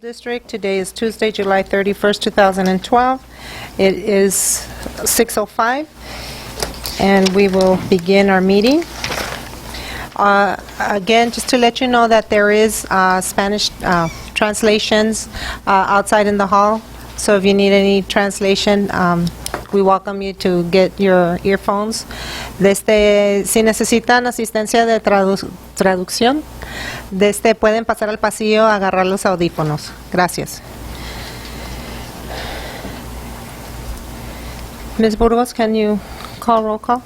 District. Today is Tuesday, July 31st, 2012. It is 6:05, and we will begin our meeting. Again, just to let you know that there is Spanish translations outside in the hall, so if you need any translation, we welcome you to get your earphones. Si necesitan asistencia de traducción, pueden pasar al pasillo a agarrar los audífonos. Gracias. Ms. Burgos, can you call roll call?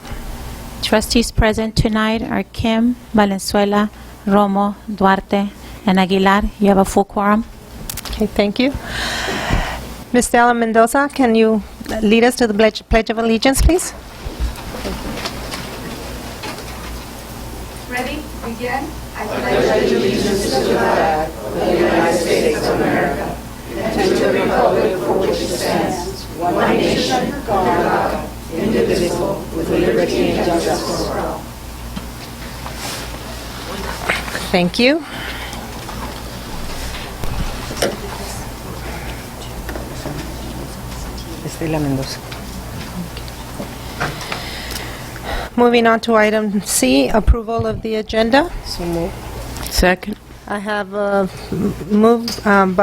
Trustees present tonight are Kim, Valenzuela, Romo, Duarte, and Aguilar. You have a full quorum. Okay, thank you. Ms. Stella Mendoza, can you lead us to the Pledge of Allegiance, please? Ready? Begin. I pledge allegiance to the flag of the United States of America and to the republic for which it stands, one nation, under God, indivisible, with liberty and justice for all. Thank you. Estela Mendoza. Moving on to item C, approval of the agenda. So moved. Second. I have a motion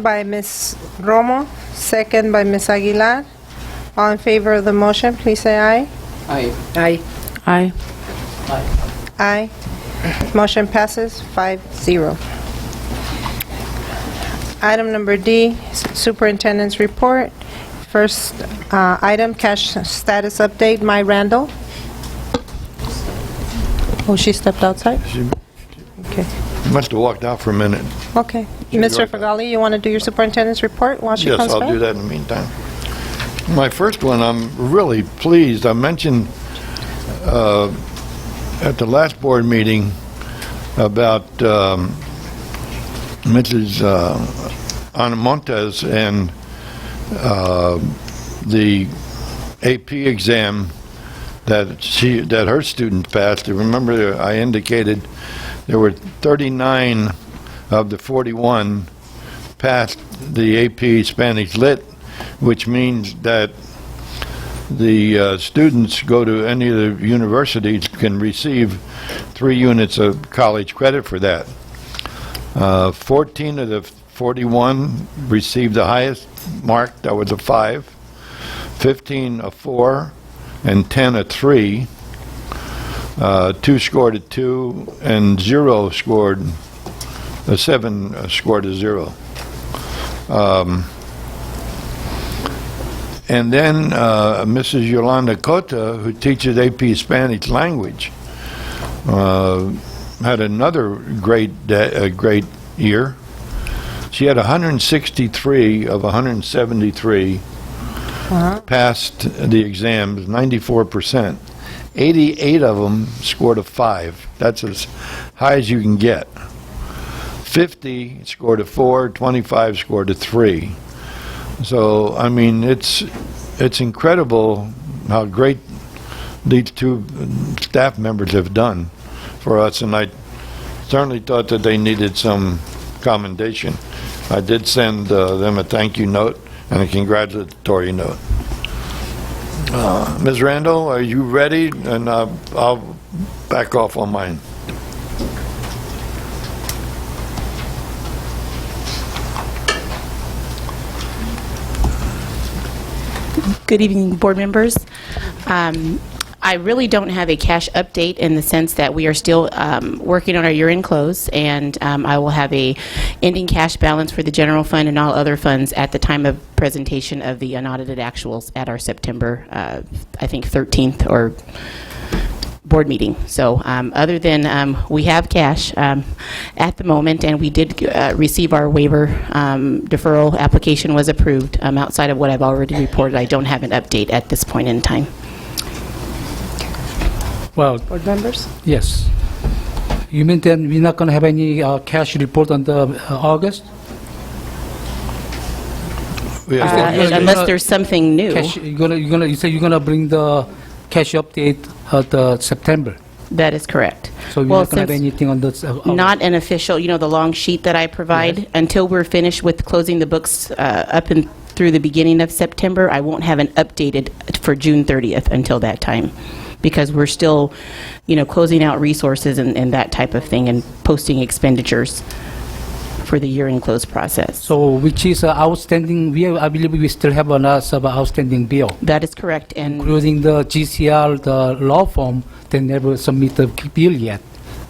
by Ms. Romo, second by Ms. Aguilar. All in favor of the motion, please say aye. Aye. Aye. Aye. Aye. Motion passes 5-0. Item number D, Superintendent's Report. First item, cash status update, Mai Randall. Oh, she stepped outside? Okay. Must have walked out for a minute. Okay. She'll be Mr. right back. Fagali, you want to do your superintendent's report while she Yes, comes back? I'll do that in the meantime. My first one, I'm really pleased. I mentioned at the last board meeting about Mrs. Ana Montes and the AP exam that her students passed. Remember, I indicated there were 39 of the 41 passed the AP Spanish Lit, which means that the students go to any of the universities can receive 3 units of college credit for that. 14 of the 41 received the highest mark, that was a 5, 15 a 4, and 10 a 3. 2 scored a 2, and 0 scored a 7 scored a 0. And then Mrs. Yolanda Cota, who teaches AP Spanish language, had another great year. She had 163 of 173 passed the exams, 94%. 88 of them scored a 5. That's as high as you can get. 50 scored a 4, 25 scored a 3. So, I mean, it's incredible how great these 2 staff members have done for us, and I certainly thought that they needed some commendation. I did send them a thank you note and a congratulatory note. Ms. Randall, are you ready? And I'll back off on mine. Good evening, board members. I really don't have a cash update in the sense that we are still working on our year-end close, and I will have a ending cash balance for the general fund and all other funds at the time of presentation of the unaudited actuals at our September, I think 13th or board meeting. So other than we have cash at the moment, and we did receive our waiver deferral application was approved. Outside of what I've already reported, I don't have an update at this point in time. Well, board members? Yes. You mean then we're not going to have any cash report on the August? Unless there's something new. Cash, you say you're gonna bring the cash update at September. That is correct. So we're Well, not going to have since anything on this? not an official, the long sheet that I provide, until we're finished with closing the books up and through the beginning of September, I won't have an updated for June 30th until that time, because we're still, closing out resources and that type of thing and posting expenditures for the year-end close process. So which is outstanding, I believe we still have another outstanding bill, That is correct, and including the GCR, the law firm, they never submit the bill yet.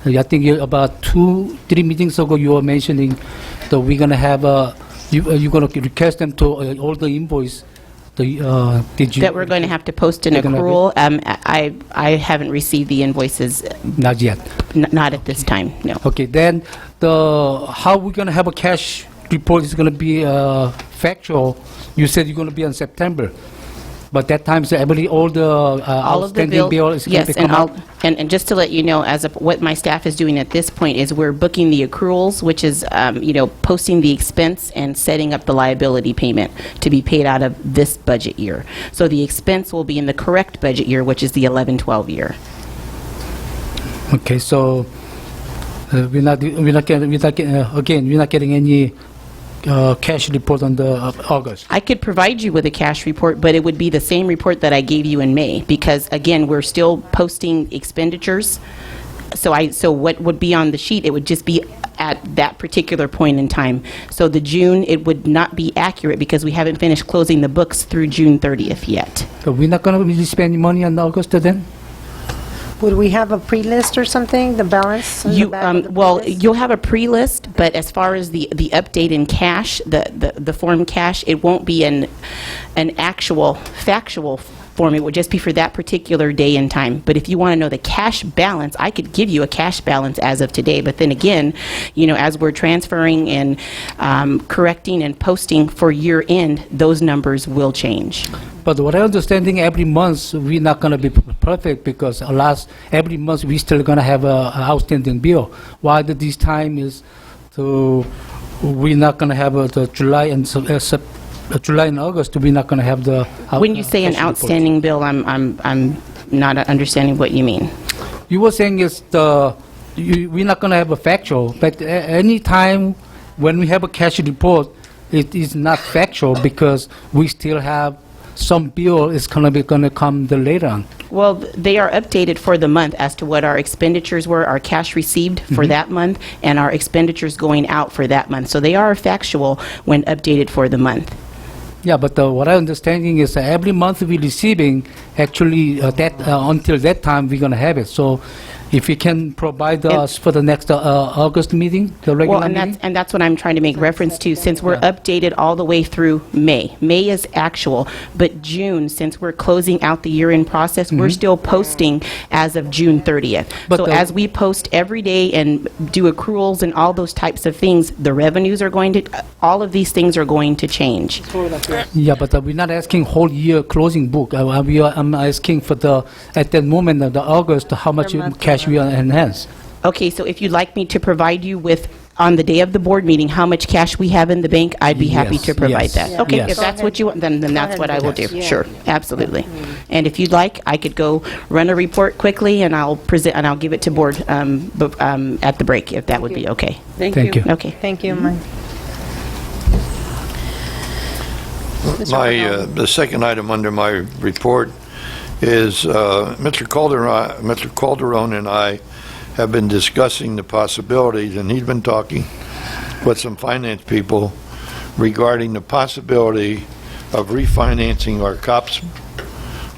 I think about 2-3 meetings ago, you were mentioning that we're going to have, you're going to request them to all the invoice. Did you? that we're going to have to post an They're gonna accrual. I haven't received the invoices, Not yet. not at this time, no. Okay, then how we're going to have a cash report is going to be factual. You said you're going to be in September, but that time, so all the All of the outstanding bill is going yes, to come out? and just to let you know, what my staff is doing at this point is we're booking the accruals, which is, posting the expense and setting up the liability payment to be paid out of this budget year. So the expense will be in the correct budget year, which is the 11-12 year. Okay, so we're not getting any cash report on the August. I could provide you with a cash report, but it would be the same report that I gave you in May, because again, we're still posting expenditures. So what would be on the sheet, it would just be at that particular point in time. So the June, it would not be accurate because we haven't finished closing the books through June 30th yet. So we're not going to really spend any money on August then? Would we have a pre-list or something, the balance? in the back of the pre-list? You'll have a pre-list, but as far as the update in cash, the form cash, it won't be an actual factual form. It would just be for that particular day and time. But if you want to know the cash balance, I could give you a cash balance as of today. But then again, as we're transferring and correcting and posting for year end, those numbers will change. But what I'm understanding, every month, we're not going to be perfect because every month we still going to have a outstanding bill. Why this time is we're not going to have the July and July and August, we're not going to have the When you say an cash report. outstanding bill, I'm not understanding what you mean. You were saying we're not going to have a factual, but any time when we have a cash report, it is not factual because we still have some bill is going to come later on. Well, they are updated for the month as to what our expenditures were, our cash received for that month, and our expenditures going out for that month. So they are factual when updated for the month. Yeah, but what I'm understanding is that every month we're receiving, actually, until that time, we're going to have it. So if you can provide us for the next August meeting, the regular Well, meeting? and that's what I'm trying to make reference to, since we're updated all the way through May. May is actual, but June, since we're closing out the year-end process, we're still posting as of June 30th. But So as we post every day and do accruals and all those types of things, the revenues are going to, all of these things are going to change. Yeah, but we're not asking whole year closing book. I'm asking for at that moment, the August, how much month. cash we enhance. Okay, so if you'd like me to provide you with, on the day of the board meeting, how much cash we have in the bank, I'd be happy Yes, to provide yes, that. Okay, yes. if that's what you want, then that's ahead what I and will do do. that. Sure, absolutely. And if you'd like, I could go run a report quickly, and I'll present, and I'll give it to board at the break, if that would be okay. Thank you. Okay. Thank you, Mike. The second item under my report is Mr. Calderon and I have been discussing the possibilities, and he's been talking with some finance people regarding the possibility of refinancing our COPS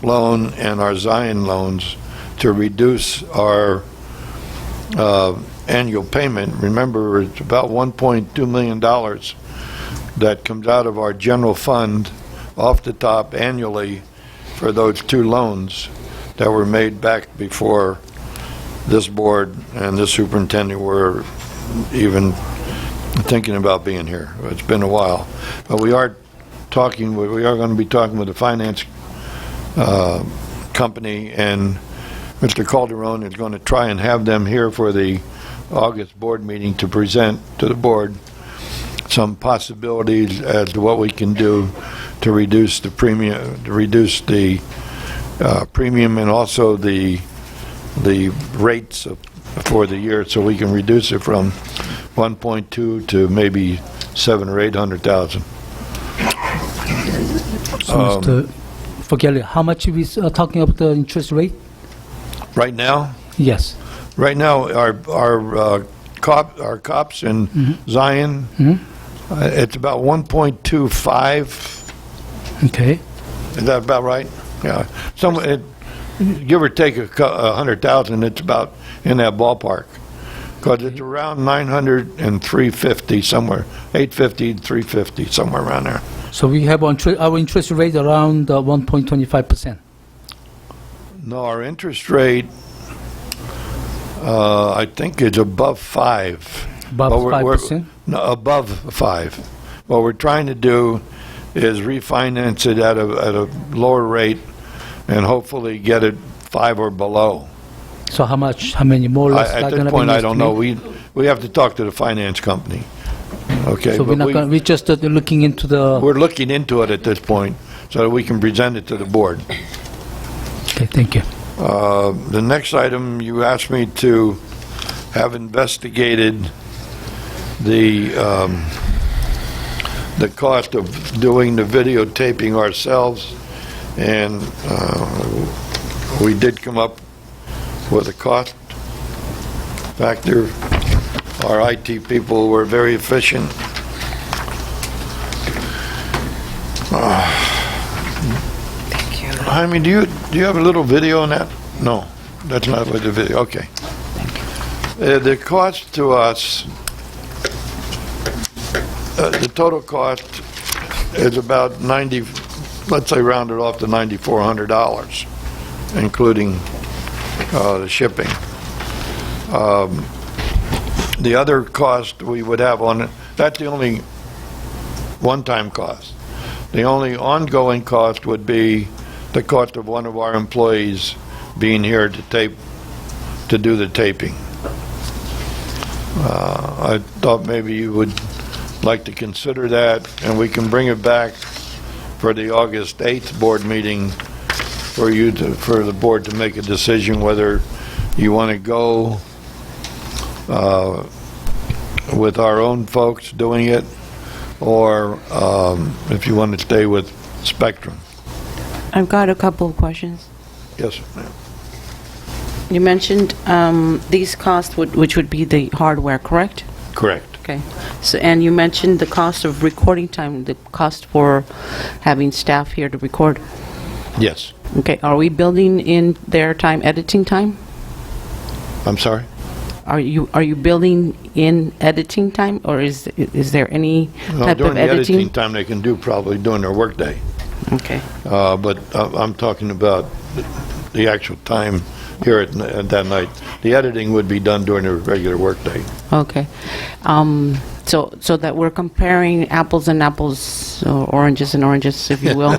loan and our Zion loans to reduce our annual payment. Remember, it's about $1.2 million that comes out of our general fund off the top annually for those two loans that were made back before this board and this superintendent were even thinking about being here. It's been a while. But we are going to be talking with the finance company, and Mr. Calderon is going to try and have them here for the August board meeting to present to the board some possibilities as to what we can do to reduce the premium, and also the the rates for the year, so we can reduce it from 1.2 to maybe 700 or 800,000. So, Mr. Forget it. How much are we talking about the interest rate? Right now, Yes. our cops in Zion, it's about 1.25. Okay. Is that about right? Yeah. Give or take 100,000, it's about in that ballpark. Because it's around 900 and 350 somewhere, 850, 350, somewhere around there. So we have our interest rate around 1.25%. No, our interest rate, I think is above 5. Above But we're- 5%? No, above 5. What we're trying to do is refinance it at a lower rate and hopefully get it 5 or below. So how many more or less At are this gonna point, be I don't know. estimate? We have to talk to the finance company. Okay? So but we're just looking into the... we're looking into it at this point so that we can present it to the board. Okay, thank you. The next item, you asked me to have investigated the cost of doing the videotaping ourselves, and we did come up with a cost factor. Our IT people were very efficient. Jaime, do you have a little video on that? No, that's not with the video. Okay. The cost to us, the total cost is about let's say round it off to $9,400, including the shipping. The other cost we would have on it, that's the only one-time cost. The only ongoing cost would be the cost of one of our employees being here to do the taping. I thought maybe you would like to consider that, and we can bring it back for the August 8th board meeting for the board to make a decision whether you want to go with our own folks doing it, or if you want to stay with Spectrum. I've got a couple of questions. Yes, ma'am. You mentioned these costs, which would be the hardware, correct? Correct. Okay. So, and you mentioned the cost of recording time, the cost for having staff here to record. Yes. Okay. Are we building in their time, editing time? I'm sorry? Are you building in editing time, or is there any Well, type during of the editing editing? time, they can do probably during their workday. Okay. But I'm talking about the actual time here at that night. The editing would be done during the regular workday. Okay. So that we're comparing apples and apples, or oranges and oranges, if you will.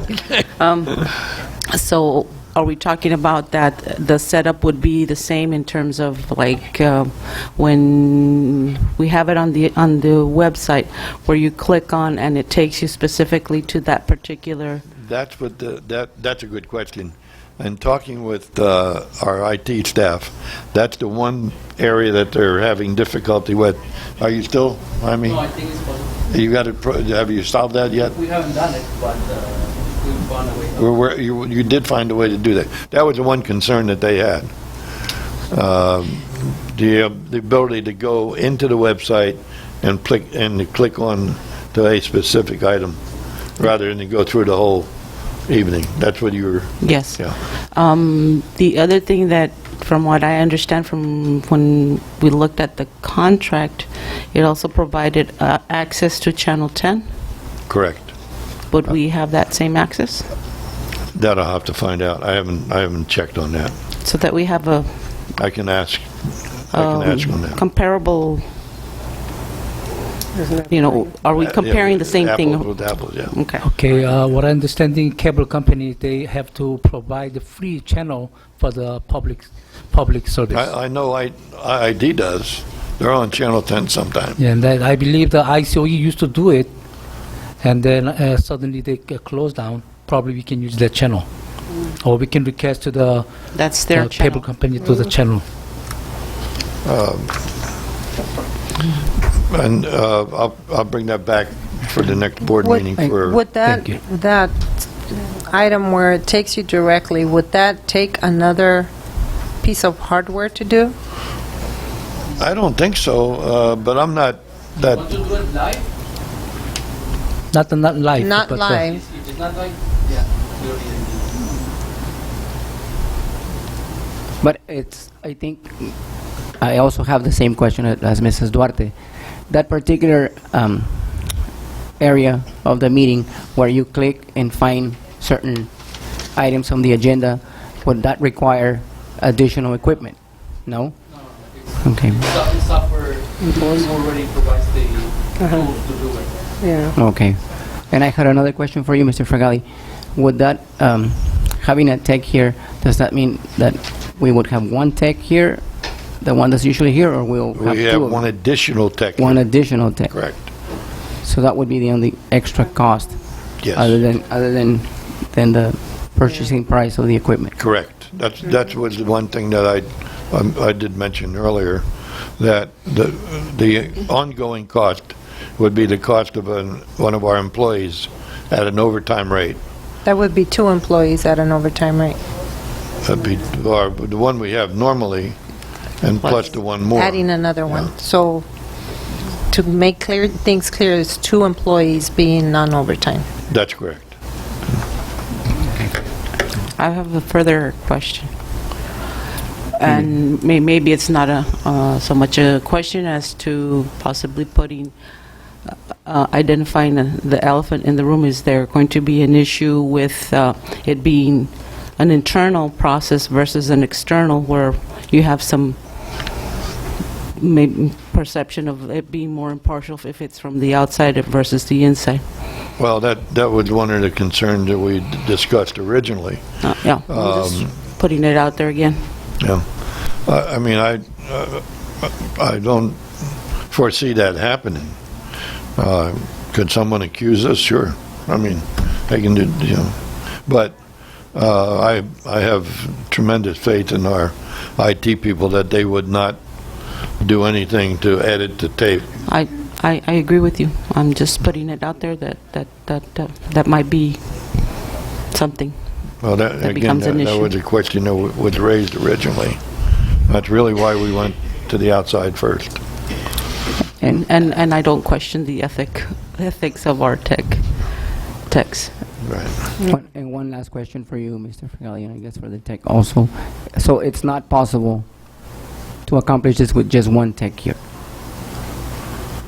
So are we talking about that the setup would be the same in terms of like when we have it on the website where you click on and it takes you specifically to that particular? That's what that's a good question. And talking with our IT staff, that's the one area that they're having difficulty with. Are you still, I mean? No, I think it's possible. You got it, have you solved that yet? We haven't done it, but we found a way. You did find a way to do that. That was the one concern that they had. The ability to go into the website and click on to a specific item rather than to go through the whole evening. That's what you were... Yes. Yeah. The other thing that, from what I understand from when we looked at the contract, it also provided access to Channel 10. Correct. Would we have that same access? That I'll have to find out. I haven't checked on that. So that we have a I can ask on that. comparable, are we comparing the same thing? Apples with apples, yeah. Okay. Okay, what I understand, in cable company, they have to provide a free channel for the public service. I know ID does. They're on Channel 10 sometime. Yeah, and that, I believe the ICOE used to do it, and then suddenly they get closed down. Probably we can use that channel. or we can request to the That's their cable channel. company to the channel. And I'll bring that back for the next board Would- meeting for... Would Thank you. that item where it takes you directly, would that take another piece of hardware to do? I don't think so, but I'm not that... Want to do it live? Not live. Not but, live. If it's not live, yeah, we don't need it. But it's, I think, I also have the same question as Mrs. Duarte. That particular area of the meeting where you click and find certain items on the agenda, would that require additional equipment? No? Okay. Software already provides the tools to do it. Yeah. Okay. And I had another question for you, Mr. Fragali. Would that, having a tech here, does that mean that we would have one tech here, the one that's usually here, or we'll have We two have of one them? additional tech. One additional tech. Correct. So that would be the only extra cost, other Yes, than the purchasing price of the equipment. correct. That was the one thing that I did mention earlier, that the ongoing cost would be the cost of one of our employees at an overtime rate. That would be 2 employees at an overtime rate. That'd be the one we have normally, and plus the one more. Adding another one. So to make things clear, it's 2 employees being non-overtime. That's correct. I have a further question. And maybe it's not so much a question as to possibly identifying the elephant in the room. Is there going to be an issue with it being an internal process versus an external, where you have some maybe perception of it being more impartial if it's from the outside versus the inside? Well, that was one of the concerns that we discussed originally. Yeah, I'm just putting it out there again. Yeah. I mean, I don't foresee that happening. Could someone accuse us? Sure. I mean, they can do, but I have tremendous faith in our IT people that they would not do anything to edit the tape. I agree with you. I'm just putting it out there that might be something. Well, that again, becomes an that issue. was a question that was raised originally. That's really why we went to the outside first. And I don't question the ethics of our techs. Right. And one last question for you, Mr. Fragali, and I guess for the tech also. So it's not possible to accomplish this with just one tech here?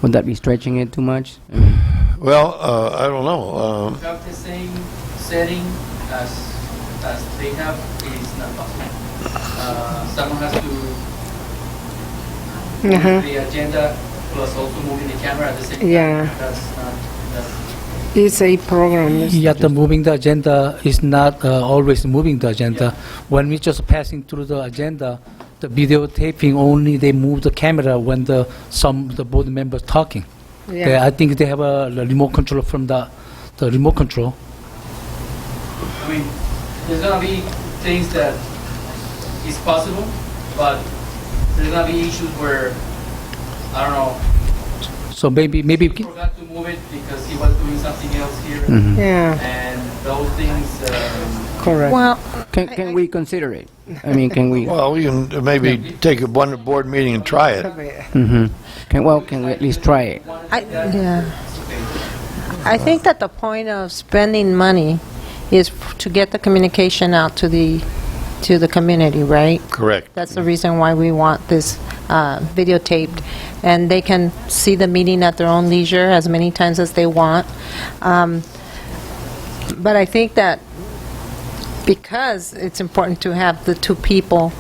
Would that be stretching it too much? I mean, Well, I don't know. Have the same setting as they have, it is not possible. Someone has to move the agenda plus also moving the camera at the same time. Yeah. That's not, It's a program. Yeah, the moving the agenda is not always moving the agenda. When we're just passing through the agenda, the videotaping only they move the camera when the board members talking. Yeah. I think they have a remote control from the remote control. I mean, there's gonna be things that is possible, but there's gonna be issues where, I don't know, So maybe he forgot to move it because he was doing something else here, Yeah, and those things, correct. Well, can we consider it? I mean, can we? Well, we can maybe take one board meeting and try it. Mhm. Can we at least try it? yeah. I think that the point of spending money is to get the communication out to the community, right? Correct. That's the reason why we want this videotaped, and they can see the meeting at their own leisure as many times as they want. But I think that because it's important to have the 2 people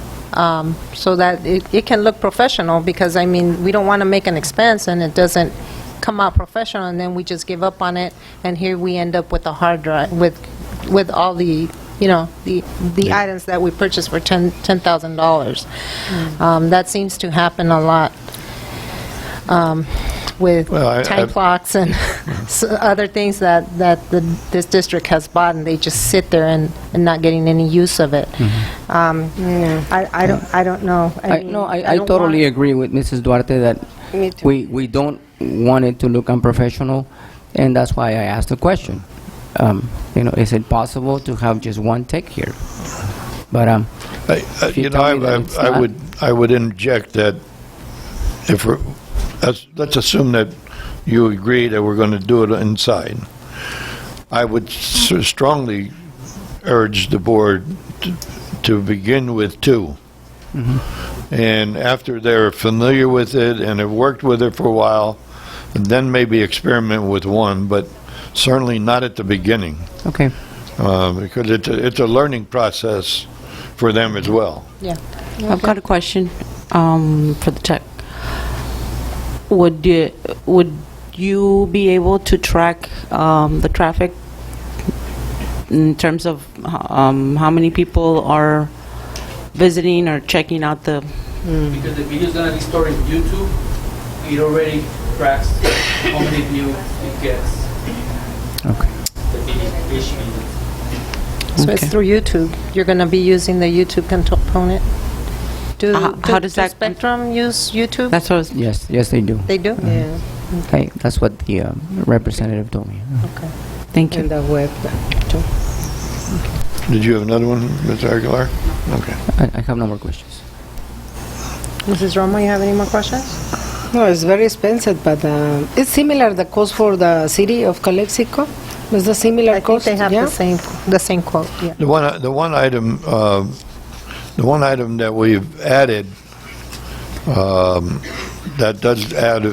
so that it can look professional, because, I mean, we don't want to make an expense and it doesn't come out professional, and then we just give up on it, and here we end up with a hard drive with all the the items that we purchased for $10,000. That seems to happen a lot. with Well, time clocks and other things that this district has bought, and they just sit there and not getting any use of it. I don't know. I don't totally want- agree with Mrs. Duarte that Me too. we don't want it to look unprofessional, and that's why I asked the question. Is it possible to have just one tech here? But if you tell me that it's not- I would inject that if we're, let's assume that you agree that we're going to do it inside. I would strongly urge the board to begin with two. And after they're familiar with it and have worked with it for a while, then maybe experiment with one, but certainly not at the beginning, Okay. because it's a learning process for them as well. Yeah. I've got a question for the tech. Would you be able to track the traffic in terms of how many people are visiting or checking out the? Because the video's gonna be stored in YouTube, it already tracks how many views it gets. Okay. The video. So it's Okay. through YouTube. You're going to be using the YouTube component. How does that- Spectrum use YouTube? That's what I was. Yes, they do. They do? Yeah. Okay, that's what the representative told me. Okay. Thank you. In the web, too. Did you have another one, Mr. Aguilar? Okay. I have no more questions. Mrs. Romo, you have any more questions? No, it's very expensive, but it's similar, the cost for the city of Calexico? Is the similar I think cost? they have yeah? the same quote, yeah. The one item that we've added, that does add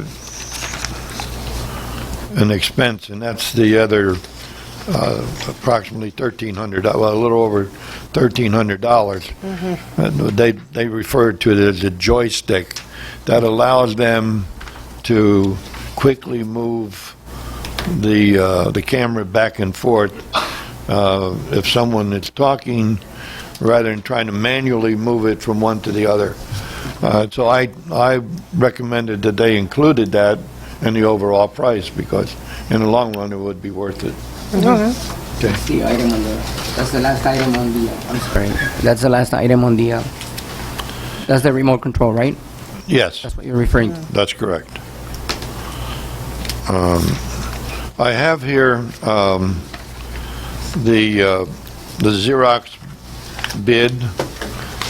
an expense, and that's the other approximately $1,300, well, a little over $1,300. They refer to it as a joystick that allows them to quickly move the camera back and forth if someone is talking, rather than trying to manually move it from one to the other. So I recommended that they included that in the overall price, because in the long run it would be worth it. Okay. That's the item on the. That's the last item on the. I'm sorry. That's the last item on the. That's the remote control, right? Yes, That's what you're referring to. that's correct. I have here the Xerox bid.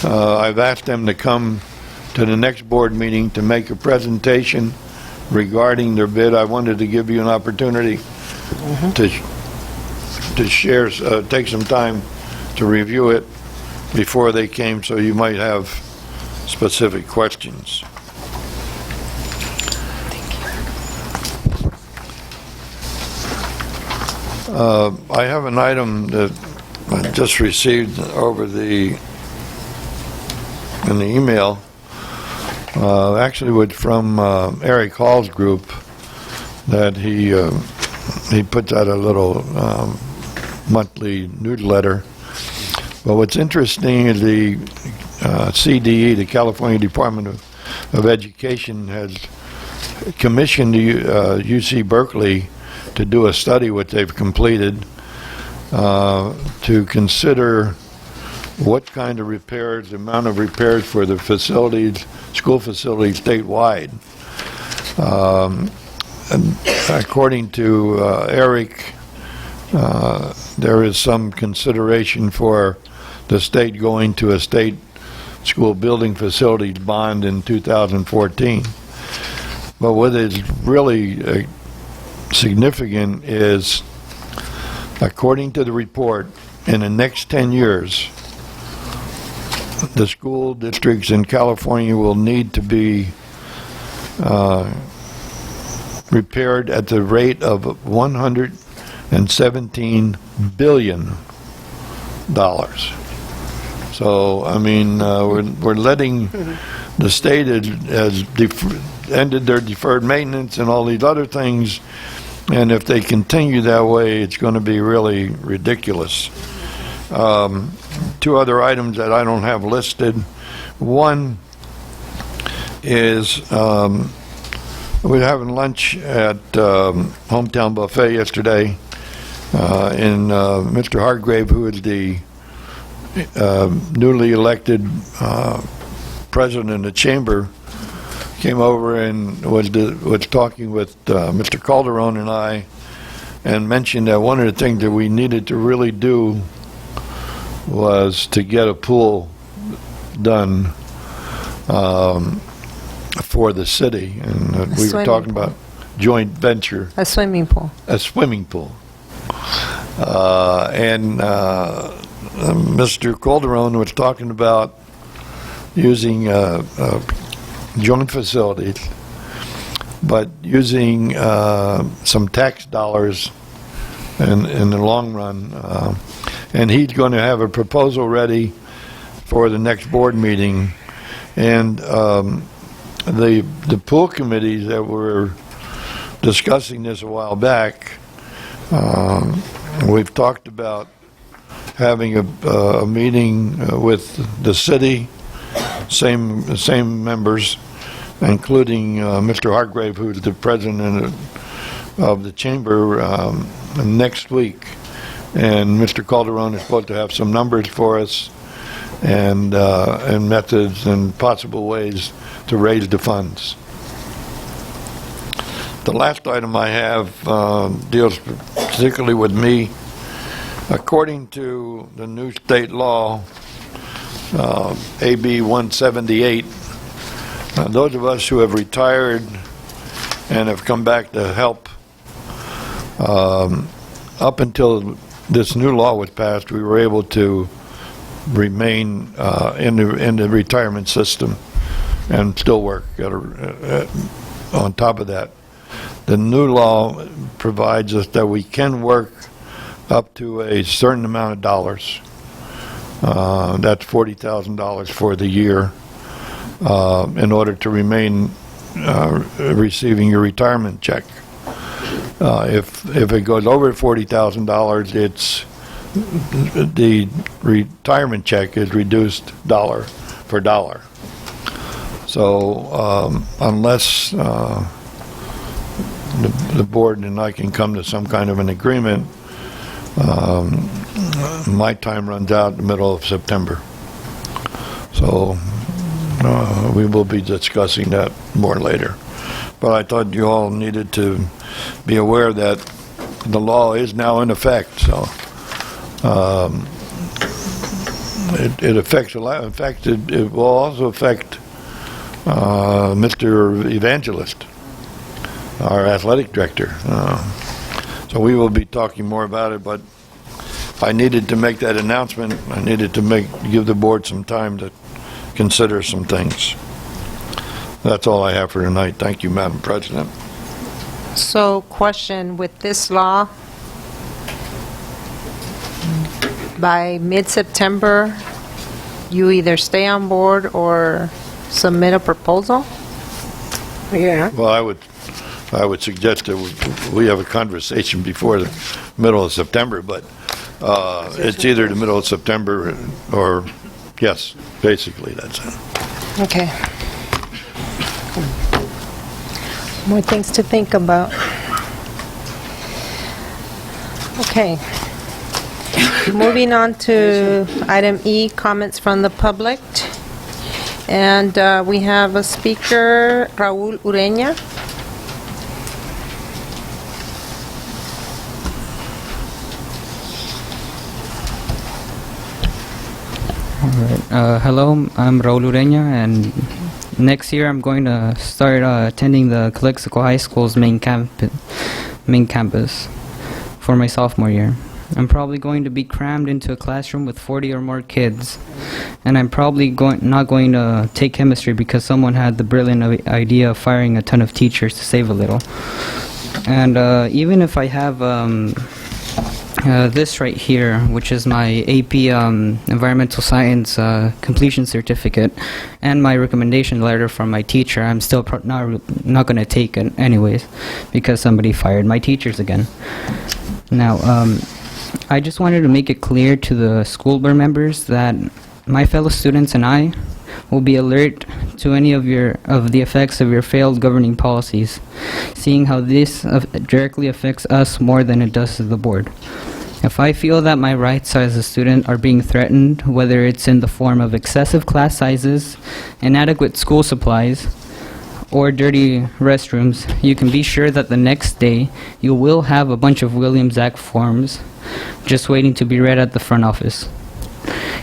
I've asked them to come to the next board meeting to make a presentation regarding their bid. I wanted to give you an opportunity to share, take some time to review it before they came, so you might have specific questions. I have an item that I just received in the email, actually from Eric Hall's group, that he puts out a little monthly newsletter. But what's interesting is the CDE, the California Department of Education, has commissioned UC Berkeley to do a study, which they've completed, to consider what kind of repairs, the amount of repairs for the facilities, school facilities statewide. And according to Eric, there is some consideration for the state going to a state school building facilities bond in 2014. But what is really significant is, according to the report, in the next 10 years, the school districts in California will need to be repaired at the rate of $117 billion. So, I mean, we're letting the state has ended their deferred maintenance and all these other things, and if they continue that way, it's going to be really ridiculous. Two other items that I don't have listed. One is We were having lunch at Hometown Buffet yesterday, and Mr. Hargrave, who is the newly elected president of the chamber, came over and was talking with Mr. Calderon and I, and mentioned that one of the things that we needed to really do was to get a pool done for the city, and we were swimming talking pool. about joint venture, A swimming pool. a swimming pool. And Mr. Calderon was talking about using joint facilities, but using some tax dollars in the long run. And he's going to have a proposal ready for the next board meeting. And the pool committees that were discussing this a while back, we've talked about having a meeting with the city, same members, including Mr. Hargrave, who's the president of the chamber, next week. And Mr. Calderon is supposed to have some numbers for us and methods and possible ways to raise the funds. The last item I have deals particularly with me. According to the new state law, AB 178, those of us who have retired and have come back to help, up until this new law was passed, we were able to remain in the retirement system and still work. On top of that, the new law provides us that we can work up to a certain amount of dollars. That's $40,000 for the year, in order to remain receiving your retirement check. If it goes over $40,000, it's the retirement check is reduced dollar for dollar. So unless the board and I can come to some kind of an agreement, my time runs out in the middle of September. So we will be discussing that more later. But I thought you all needed to be aware that the law is now in effect. So it affects a lot. In fact, it will also affect Mr. Evangelist, our athletic director. So we will be talking more about it, but I needed to make that announcement. I needed to give the board some time to consider some things. That's all I have for tonight. Thank you, Madam President. So, question, with this law, by mid-September, you either stay on board or submit a proposal? Yeah. Well, I would suggest that we have a conversation before the middle of September, but it's either the middle of September or, yes, basically that's it. Okay. More things to think about. Okay. Moving on to item E, comments from the public. And we have a speaker, Raul Ureña. Hello, I'm Raul Ureña, and next year I'm going to start attending the Calexico High School's main campus for my sophomore year. I'm probably going to be crammed into a classroom with 40 or more kids, and I'm probably not going to take chemistry because someone had the brilliant idea of firing a ton of teachers to save a little. And even if I have this right here, which is my AP Environmental Science completion certificate and my recommendation letter from my teacher, I'm still not going to take it anyways because somebody fired my teachers again. Now, I just wanted to make it clear to the school board members that my fellow students and I will be alert to any of the effects of your failed governing policies, seeing how this directly affects us more than it does to the board. If I feel that my rights as a student are being threatened, whether it's in the form of excessive class sizes, inadequate school supplies, or dirty restrooms, you can be sure that the next day you will have a bunch of Williams Act forms just waiting to be read at the front office.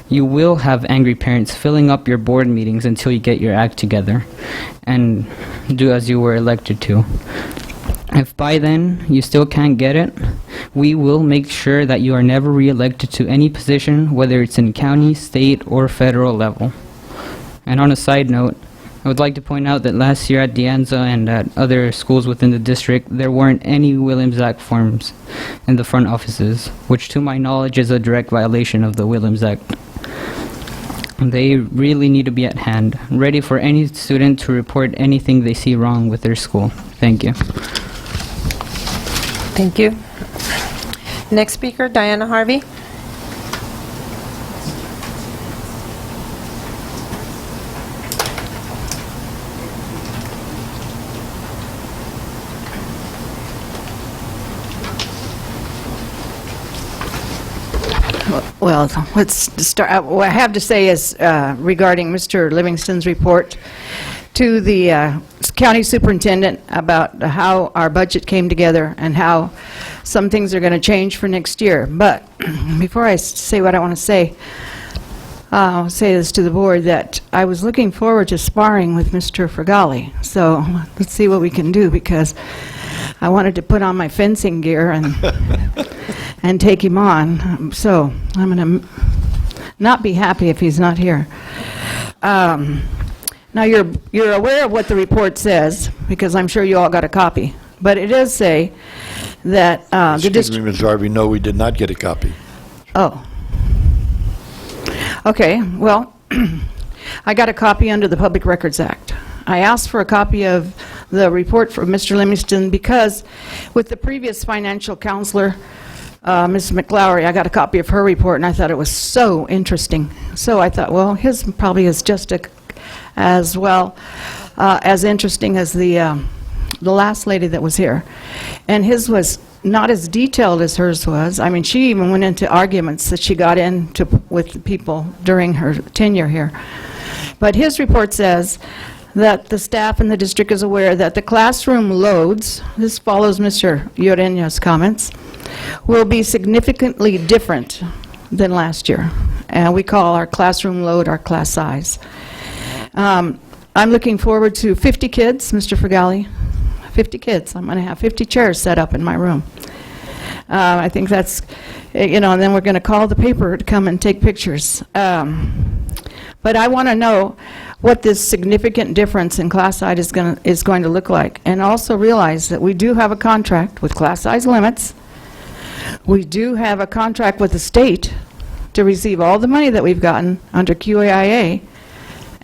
You will have angry parents filling up your board meetings until you get your act together and do as you were elected to. If by then you still can't get it, we will make sure that you are never re-elected to any position, whether it's in county, state, or federal level. And on a side note, I would like to point out that last year at De Anza and at other schools within the district, there weren't any Williams Act forms in the front offices, which to my knowledge is a direct violation of the Williams Act. They really need to be at hand, ready for any student to report anything they see wrong with their school. Thank you. Thank you. Next speaker, Diana Harvey. Well, let's start. What I have to say is regarding Mr. Livingston's report to the county superintendent about how our budget came together and how some things are going to change for next year. But before I say what I want to say, I'll say this to the board, that I was looking forward to sparring with Mr. Fregali. So let's see what we can do, because I wanted to put on my fencing gear and take him on. So I'm going to not be happy if he's not here. Now you're aware of what the report says, because I'm sure you all got a copy. But it does say that the Excuse district... me, Ms. Harvey, no, we did not get a copy. Oh. Okay, well, I got a copy under the Public Records Act. I asked for a copy of the report from Mr. Livingston because with the previous financial counselor, Ms. McLaury, I got a copy of her report, and I thought it was so interesting. So I thought, well, his probably is just as well as interesting as the last lady that was here. And his was not as detailed as hers was. I mean, she even went into arguments that she got into with the people during her tenure here. But his report says that the staff in the district is aware that the classroom loads, this follows Mr. Lloreña's comments, will be significantly different than last year. And we call our classroom load our class size. I'm looking forward to 50 kids, Mr. Fregali. 50 kids. I'm going to have 50 chairs set up in my room. I think that's, and then we're going to call the paper to come and take pictures. But I want to know what this significant difference in class size is going to look like, and also realize that we do have a contract with class size limits. We do have a contract with the state to receive all the money that we've gotten under QAIA,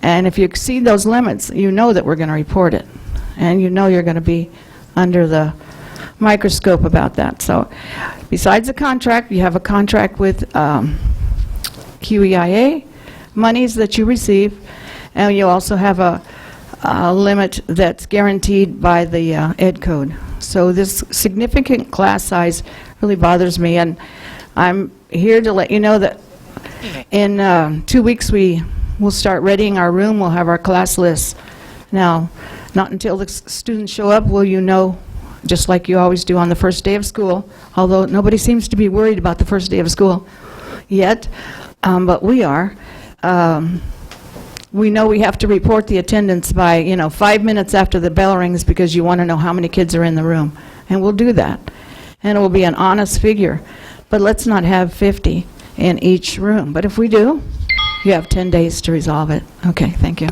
and if you exceed those limits, you know that we're going to report it. And you know you're going to be under the microscope about that. So besides the contract, you have a contract with QEIA, monies that you receive, and you also have a limit that's guaranteed by the Ed Code. So this significant class size really bothers me, and I'm here to let you know that in 2 weeks we'll start readying our room. We'll have our class lists. Now, not until the students show up will you know, just like you always do on the first day of school, although nobody seems to be worried about the first day of school yet, but we are. We know we have to report the attendance by, 5 minutes after the bell rings, because you want to know how many kids are in the room. And we'll do that. And it will be an honest figure. But let's not have 50 in each room. But if we do, you have 10 days to resolve it. Okay, thank you.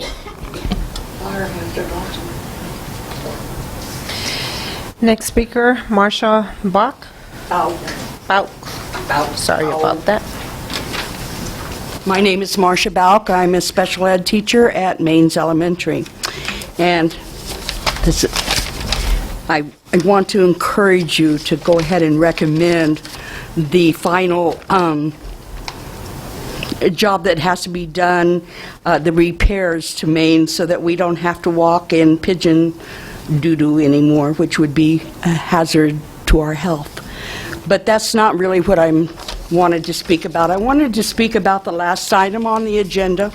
Next speaker, Marsha Bach. Bauk. Sorry about that. My name is Marcia Balk. I'm a special ed teacher at Mains Elementary. And I want to encourage you to go ahead and recommend the final a job that has to be done, the repairs to Main, so that we don't have to walk in pigeon doo-doo anymore, which would be a hazard to our health. But that's not really what I wanted to speak about. I wanted to speak about the last item on the agenda,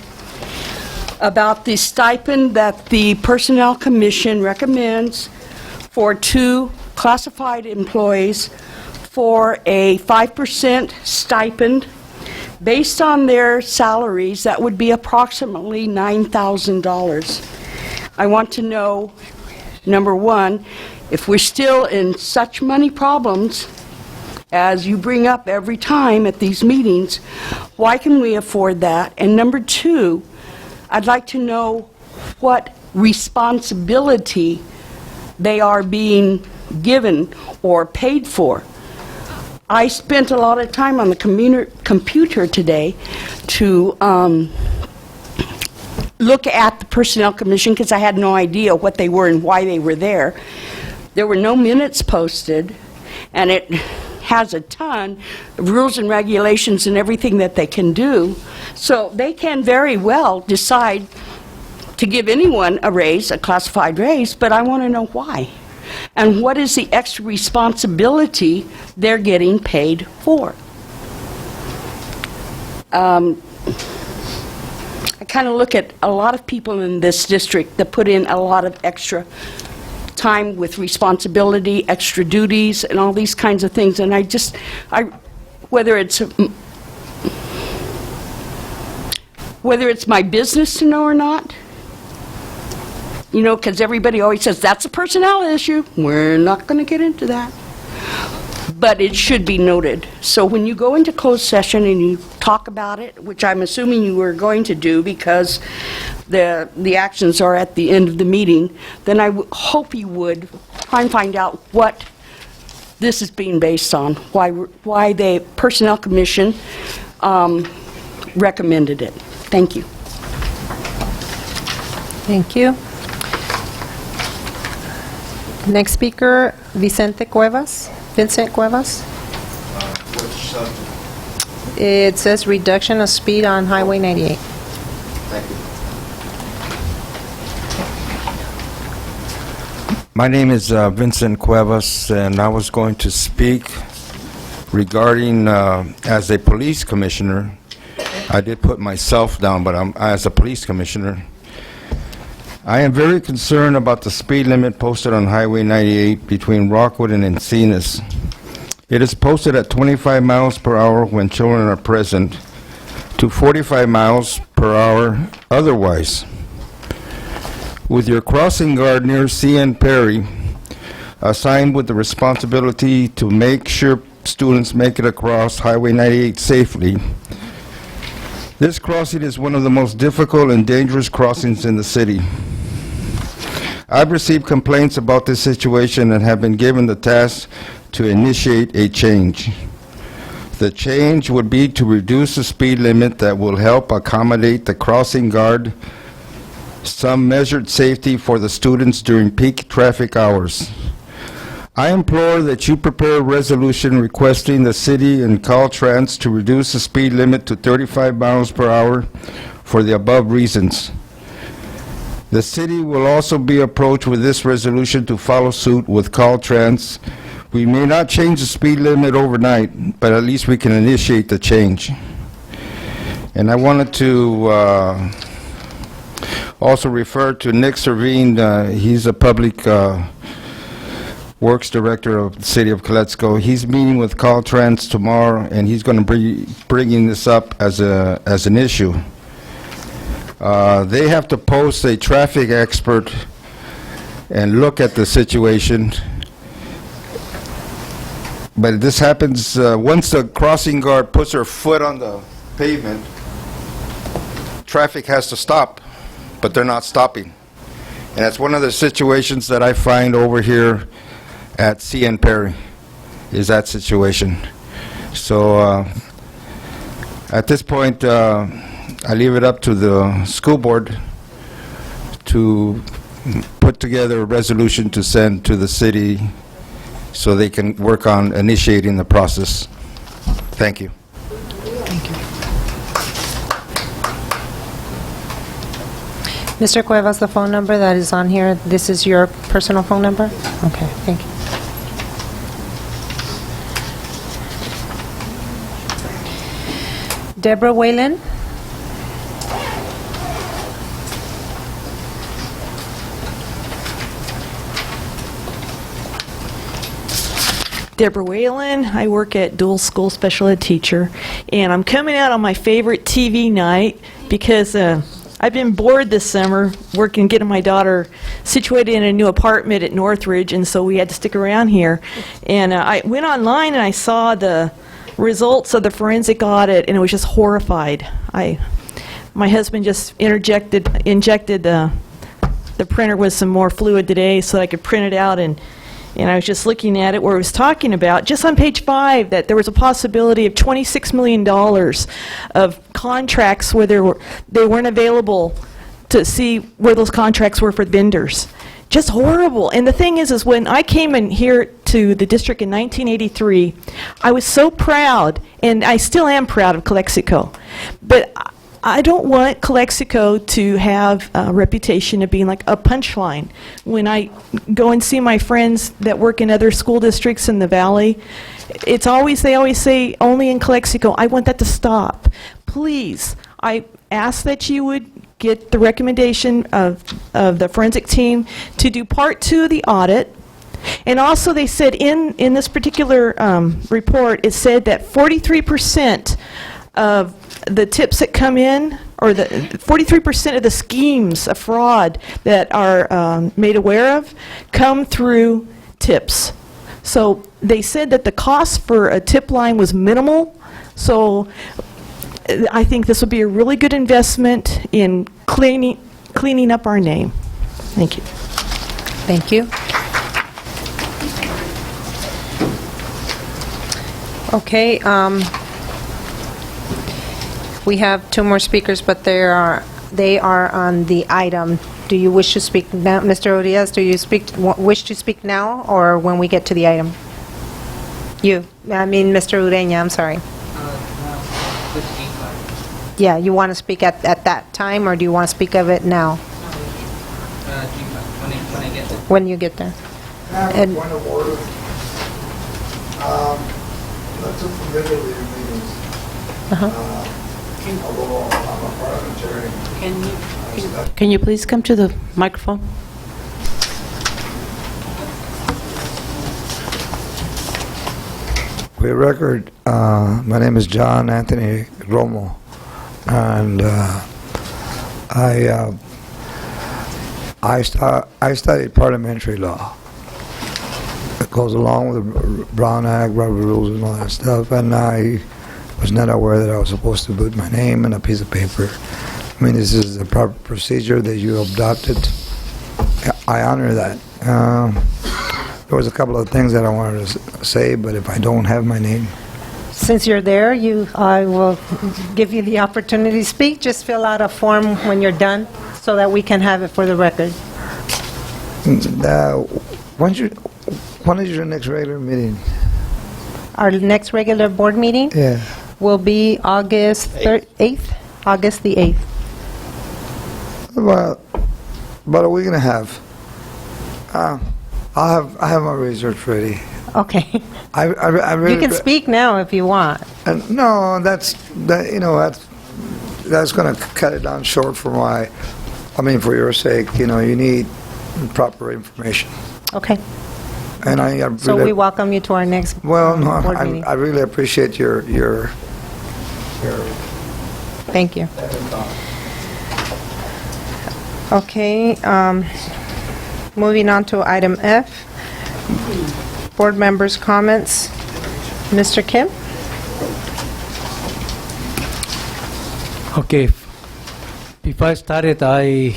about the stipend that the Personnel Commission recommends for 2 classified employees for a 5% stipend. Based on their salaries, that would be approximately $9,000. I want to know, number one, if we're still in such money problems as you bring up every time at these meetings, why can we afford that? And number two, I'd like to know what responsibility they are being given or paid for. I spent a lot of time on the computer today to look at the Personnel Commission because I had no idea what they were and why they were there. There were no minutes posted, and it has a ton of rules and regulations and everything that they can do. So they can very well decide to give anyone a raise, a classified raise, but I want to know why. And what is the extra responsibility they're getting paid for? I kind of look at a lot of people in this district that put in a lot of extra time with responsibility, extra duties, and all these kinds of things. And whether it's my business to know or not, you know, because everybody always says, that's a personnel issue. We're not going to get into that. But it should be noted. So when you go into closed session and you talk about it, which I'm assuming you were going to do because the actions are at the end of the meeting, then I hope you would try and find out what this is being based on, why the Personnel Commission recommended it. Thank you. Thank you. Next speaker, Vincent Cuevas. It says reduction of speed on Highway 98. My name is Vincent Cuevas, and I was going to speak regarding, as a police commissioner, I did put myself down, but as a police commissioner, I am very concerned about the speed limit posted on Highway 98 between Rockwood and Encinas. It is posted at 25 miles per hour when children are present, to 45 miles per hour otherwise. With your crossing guard near C.N. Perry assigned with the responsibility to make sure students make it across Highway 98 safely, this crossing is one of the most difficult and dangerous crossings in the city. I've received complaints about this situation and have been given the task to initiate a change. The change would be to reduce the speed limit that will help accommodate the crossing guard, some measured safety for the students during peak traffic hours. I implore that you prepare a resolution requesting the city and Caltrans to reduce the speed limit to 35 miles per hour for the above reasons. The city will also be approached with this resolution to follow suit with Caltrans. We may not change the speed limit overnight, but at least we can initiate the change. And I wanted to also refer to Nick Servine. He's a public Works Director of the City of Calexico. He's meeting with Caltrans tomorrow, and he's going to be bringing this up as an issue. They have to post a traffic expert and look at the situation. But this happens once the crossing guard puts her foot on the pavement, traffic has to stop, but they're not stopping. And that's one of the situations that I find over here at C.N. Perry, is that situation. So at this point, I leave it up to the school board to put together a resolution to send to the city so they can work on initiating the process. Thank you. Thank you. Mr. Cuevas, the phone number that is on here, this is your personal phone number? Okay, thank you. Deborah Whalen? Deborah Whalen. I work at Dual School Special Ed Teacher, and I'm coming out on my favorite TV night because I've been bored this summer working, getting my daughter situated in a new apartment at Northridge, and so we had to stick around here. And I went online and I saw the results of the forensic audit, and it was just horrified. My husband just injected the printer with some more fluid today so that I could print it out, and I was just looking at it where it was talking about, just on page 5, that there was a possibility of $26 million of contracts where they weren't available to see where those contracts were for vendors. Just horrible. And the thing is when I came in here to the district in 1983, I was so proud, and I still am proud of Calexico. But I don't want Calexico to have a reputation of being like a punchline. When I go and see my friends that work in other school districts in the valley, they always say only in Calexico. I want that to stop. Please, I ask that you would get the recommendation of the forensic team to do part 2 of the audit. And also they said in this particular report, it said that 43% of the tips that come in, or the 43% of the schemes of fraud that are made aware of, come through tips. So they said that the cost for a tip line was minimal. So I think this would be a really good investment in cleaning up our name. Thank you. Thank you. Okay, we have 2 more speakers, but they are on the item. Do you wish to speak now, Mr. Odias? Do you wish to speak now, or when we get to the item? Mr. Ureña, I'm sorry. Yeah, you want to speak at that time, or do you want to speak of it now? When I get there. When you get there. I have a point of order. Not too familiar with your meetings. Although I'm a parliamentarian. Can you please come to the microphone? For the record, my name is John Anthony Romo, and I studied parliamentary law. It goes along with the Brown Act, Robert Rules, and all that stuff, and I was not aware that I was supposed to put my name on a piece of paper. I mean, this is the proper procedure that you adopted. I honor that. There was a couple of things that I wanted to say, but if I don't have my name... Since you're there, I will give you the opportunity to speak. Just fill out a form when you're done so that we can have it for the record. When is your next regular meeting? Our next regular board meeting? Yeah. Will be August 8th? August the 8th. About a week and a half. I have my research ready. Okay. I really you can speak now if you want. No, that's going to cut it down short for for your sake. You need proper information. Okay. And so we welcome you to our next board meeting. I really appreciate your Thank you. Okay, moving on to item F, board members' comments. Mr. Kim? Okay. Before I started, I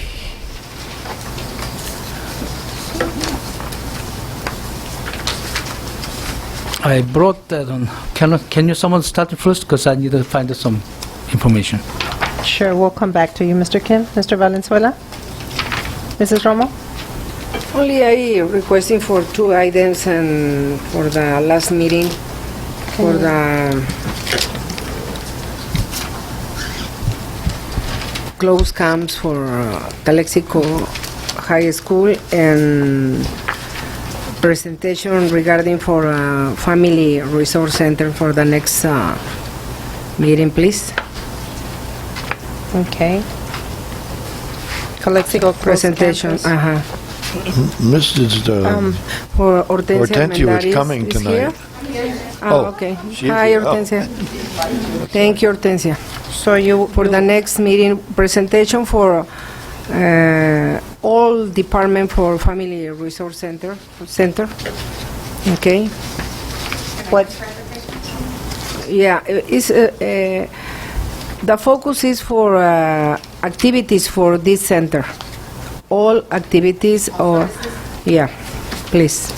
brought that on. Can you someone start it first? Because I need to find some information. Sure, we'll come back to you, Mr. Kim. Mr. Valenzuela? Mrs. Romo? Only I requesting for 2 items and for the last meeting, for close camps for Calexico High School and presentation regarding for Family Resource Center for the next meeting, please. Okay. Calexico closed Presentation, campus. Mrs. For Hortensia Hortensia was Armendariz coming is tonight. here? Oh, Okay. she's Hi, here. Oh. Hortensia. Thank you, Hortensia. So you, For the next meeting, presentation for all department for Family Resource Center. Okay. what, Yeah, it's, the focus is for activities for this center. All activities or, yeah, please.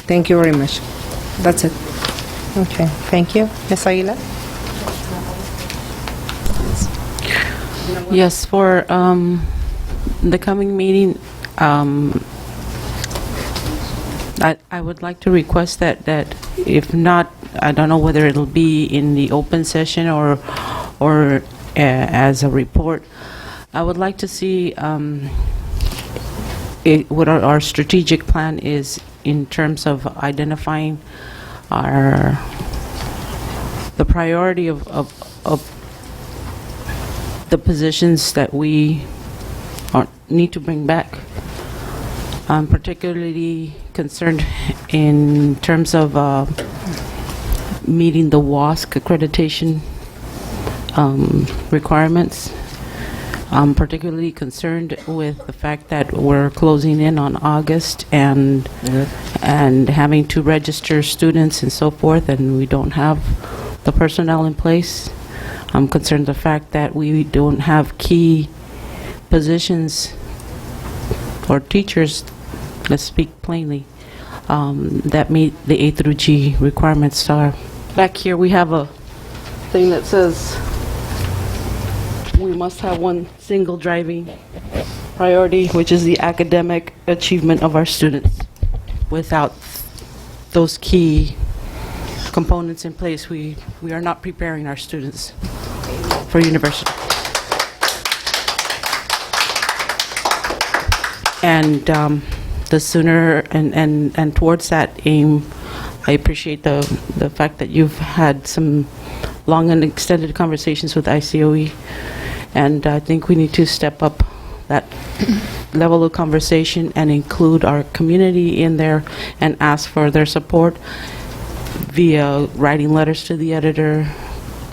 Thank you very much. That's it. okay, thank you. Ms. Aguilar? Yes, for the coming meeting, I would like to request that if not, I don't know whether it'll be in the open session or as a report, I would like to see what our strategic plan is in terms of identifying the priority of the positions that we need to bring back. I'm particularly concerned in terms of meeting the WASC accreditation requirements. I'm particularly concerned with the fact that we're closing in on August and having to register students and so forth, and we don't have the personnel in place. I'm concerned the fact that we don't have key positions or teachers, let's speak plainly, that meet the A through G requirements. Back here we have a thing that says we must have one single driving priority, which is the academic achievement of our students. Without those key components in place, we are not preparing our students for university. And the sooner and towards that aim, I appreciate the fact that you've had some long and extended conversations with ICOE, and I think we need to step up that level of conversation and include our community in there and ask for their support via writing letters to the editor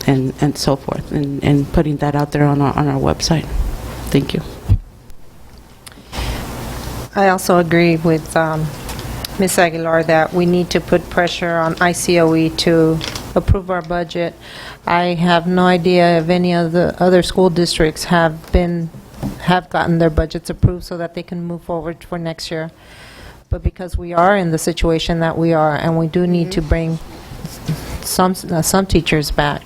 and so forth, and putting that out there on our website. Thank you. I also agree with Ms. Aguilar that we need to put pressure on ICOE to approve our budget. I have no idea if any of the other school districts have gotten their budgets approved so that they can move forward for next year. But because we are in the situation that we are, and we do need to bring some teachers back,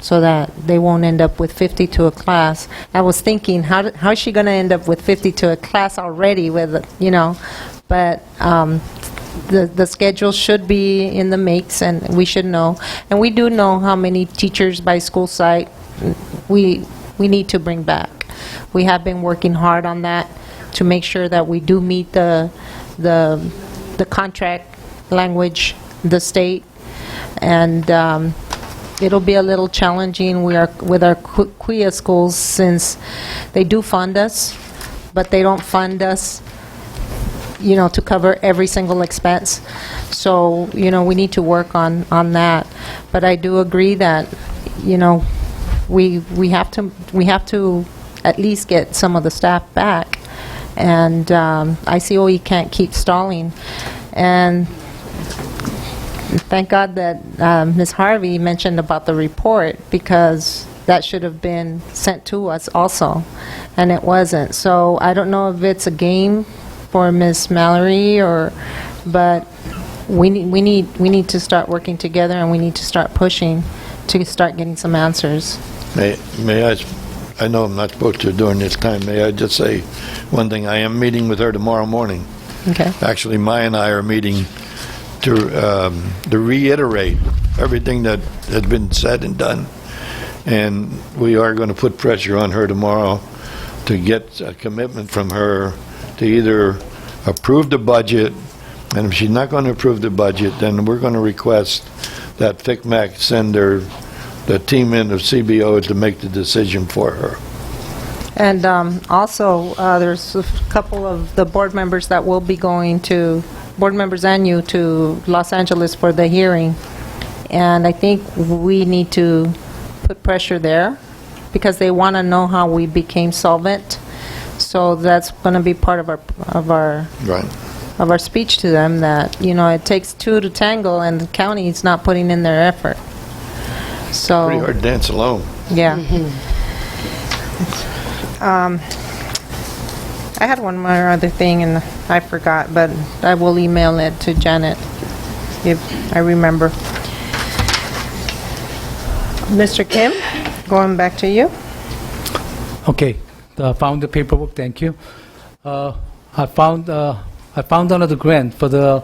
so that they won't end up with 50 to a class. I was thinking, how is she going to end up with 50 to a class already with, but the schedule should be in the makes, and we should know. And we do know how many teachers by school site we need to bring back. We have been working hard on that to make sure that we do meet the contract language, the state, and it'll be a little challenging. We are with our QUIA schools, since they do fund us, but they don't fund us, to cover every single expense. So, we need to work on that. But I do agree that, we have to at least get some of the staff back, and ICOE can't keep stalling. And thank God that Ms. Harvey mentioned about the report, because that should have been sent to us also, and it wasn't. So I don't know if it's a game for Ms. Mallory, but we need to start working together, and we need to start pushing to start getting some answers. May I know I'm not supposed to during this time. May I just say one thing? I am meeting with her tomorrow morning. Okay. Actually, Maya and I are meeting to reiterate everything that has been said and done. And we are going to put pressure on her tomorrow to get a commitment from her to either approve the budget, and if she's not going to approve the budget, then we're going to request that FICMAC send the team in of CBO to make the decision for her. And also, there's a couple of the board members that will be going to, board members and you, to Los Angeles for the hearing. And I think we need to put pressure there because they want to know how we became solvent. So that's going to be part of our Right. of our speech to them, that, you know, it takes two to tango and the county is not putting in their effort. So Pretty hard to dance alone. yeah. I had one more other thing and I forgot, but I will email it to Janet if I remember. Mr. Kim, going back to you. Okay, I found the paperwork, thank you. I found another grant for the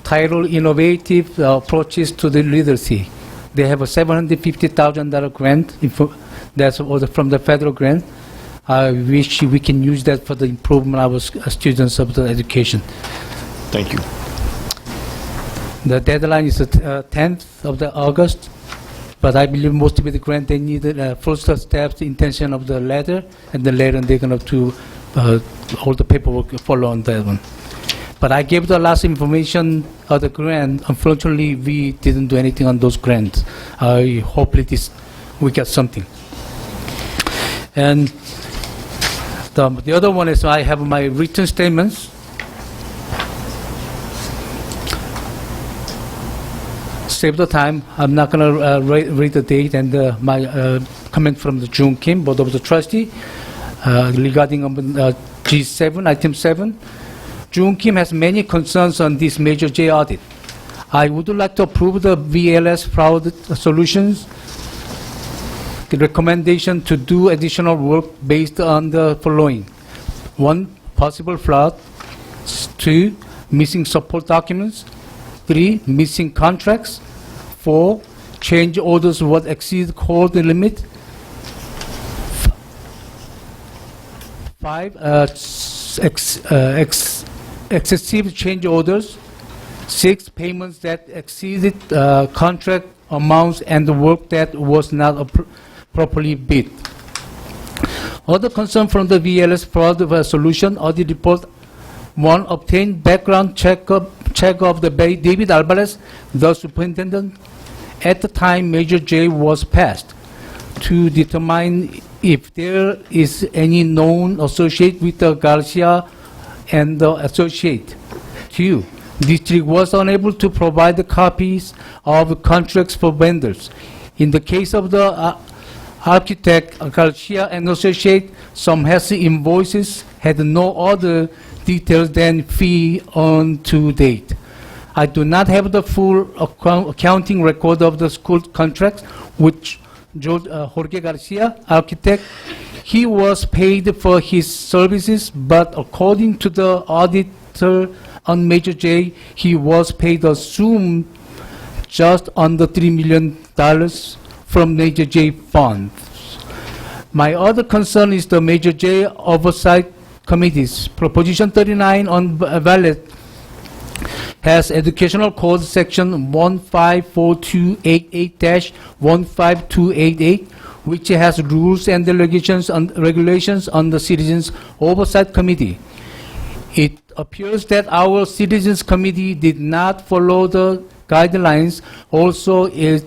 title Innovative Approaches to the Literacy. They have a $750,000 grant, that's also from the federal grant. I wish we can use that for the improvement of our students of the education. Thank you. The deadline is the 10th of the August, but I believe most of the grant, they need first steps, the intention of the letter, and then later they're going to all the paperwork follow on that one. But I gave the last information of the grant. Unfortunately, we didn't do anything on those grants. Hopefully we get something. And the other one is I have my written statements. Save the time. I'm not going to read the date and my comment from the June Kim, board of the trustee, regarding G7, item 7. June Kim has many concerns on this major J audit. I would like to approve the VLS fraud solutions, the recommendation to do additional work based on the following: 1, possible fraud; 2, missing support documents; 3, missing contracts; 4, change orders what exceed code limit; 5, excessive change orders; 6, payments that exceeded contract amounts and the work that was not properly bid. Other concern from the VLS fraud solution audit report: 1, obtain background check of the David Alvarez, the superintendent, at the time Major J was passed, to determine if there is any known associate with the Garcia and the associate. 2, district was unable to provide the copies of contracts for vendors. In the case of the architect Garcia and associate, some has invoices had no other details than fee on to date. I do not have the full accounting record of the school contracts, which Jorge Garcia, architect, he was paid for his services, but according to the auditor on Major J, he was paid assumed just under $3 million from Major J funds. My other concern is the Major J oversight committees. Proposition 39 on ballot has Educational Code section 154288-15288, which has rules and regulations on the Citizens Oversight Committee. It appears that our Citizens Committee did not follow the guidelines. Also, it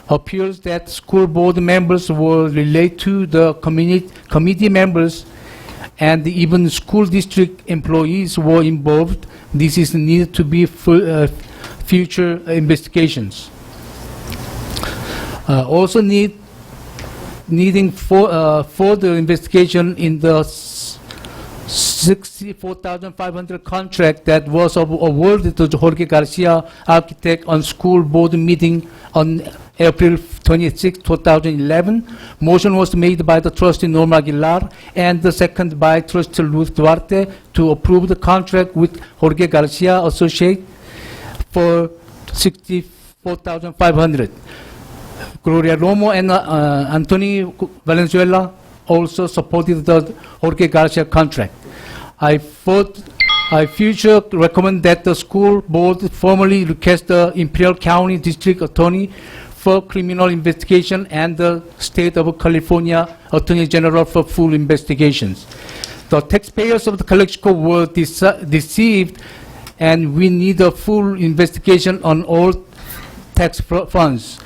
appears that school board members were related to the committee members, and even school district employees were involved. This is needed to be future investigations. Also needing further investigation in the $64,500 contract that was awarded to Jorge Garcia, architect, on school board meeting on April 26, 2011. Motion was made by the trustee Norma Aguilar and the second by trustee Ruth Duarte to approve the contract with Jorge Garcia Associate for $64,500. Gloria Romo and Anthony Valenzuela also supported the Jorge Garcia contract. I future recommend that the school board formally request the Imperial County District Attorney for criminal investigation and the State of California Attorney General for full investigations. The taxpayers of the Calexico were deceived, and we need a full investigation on all tax funds.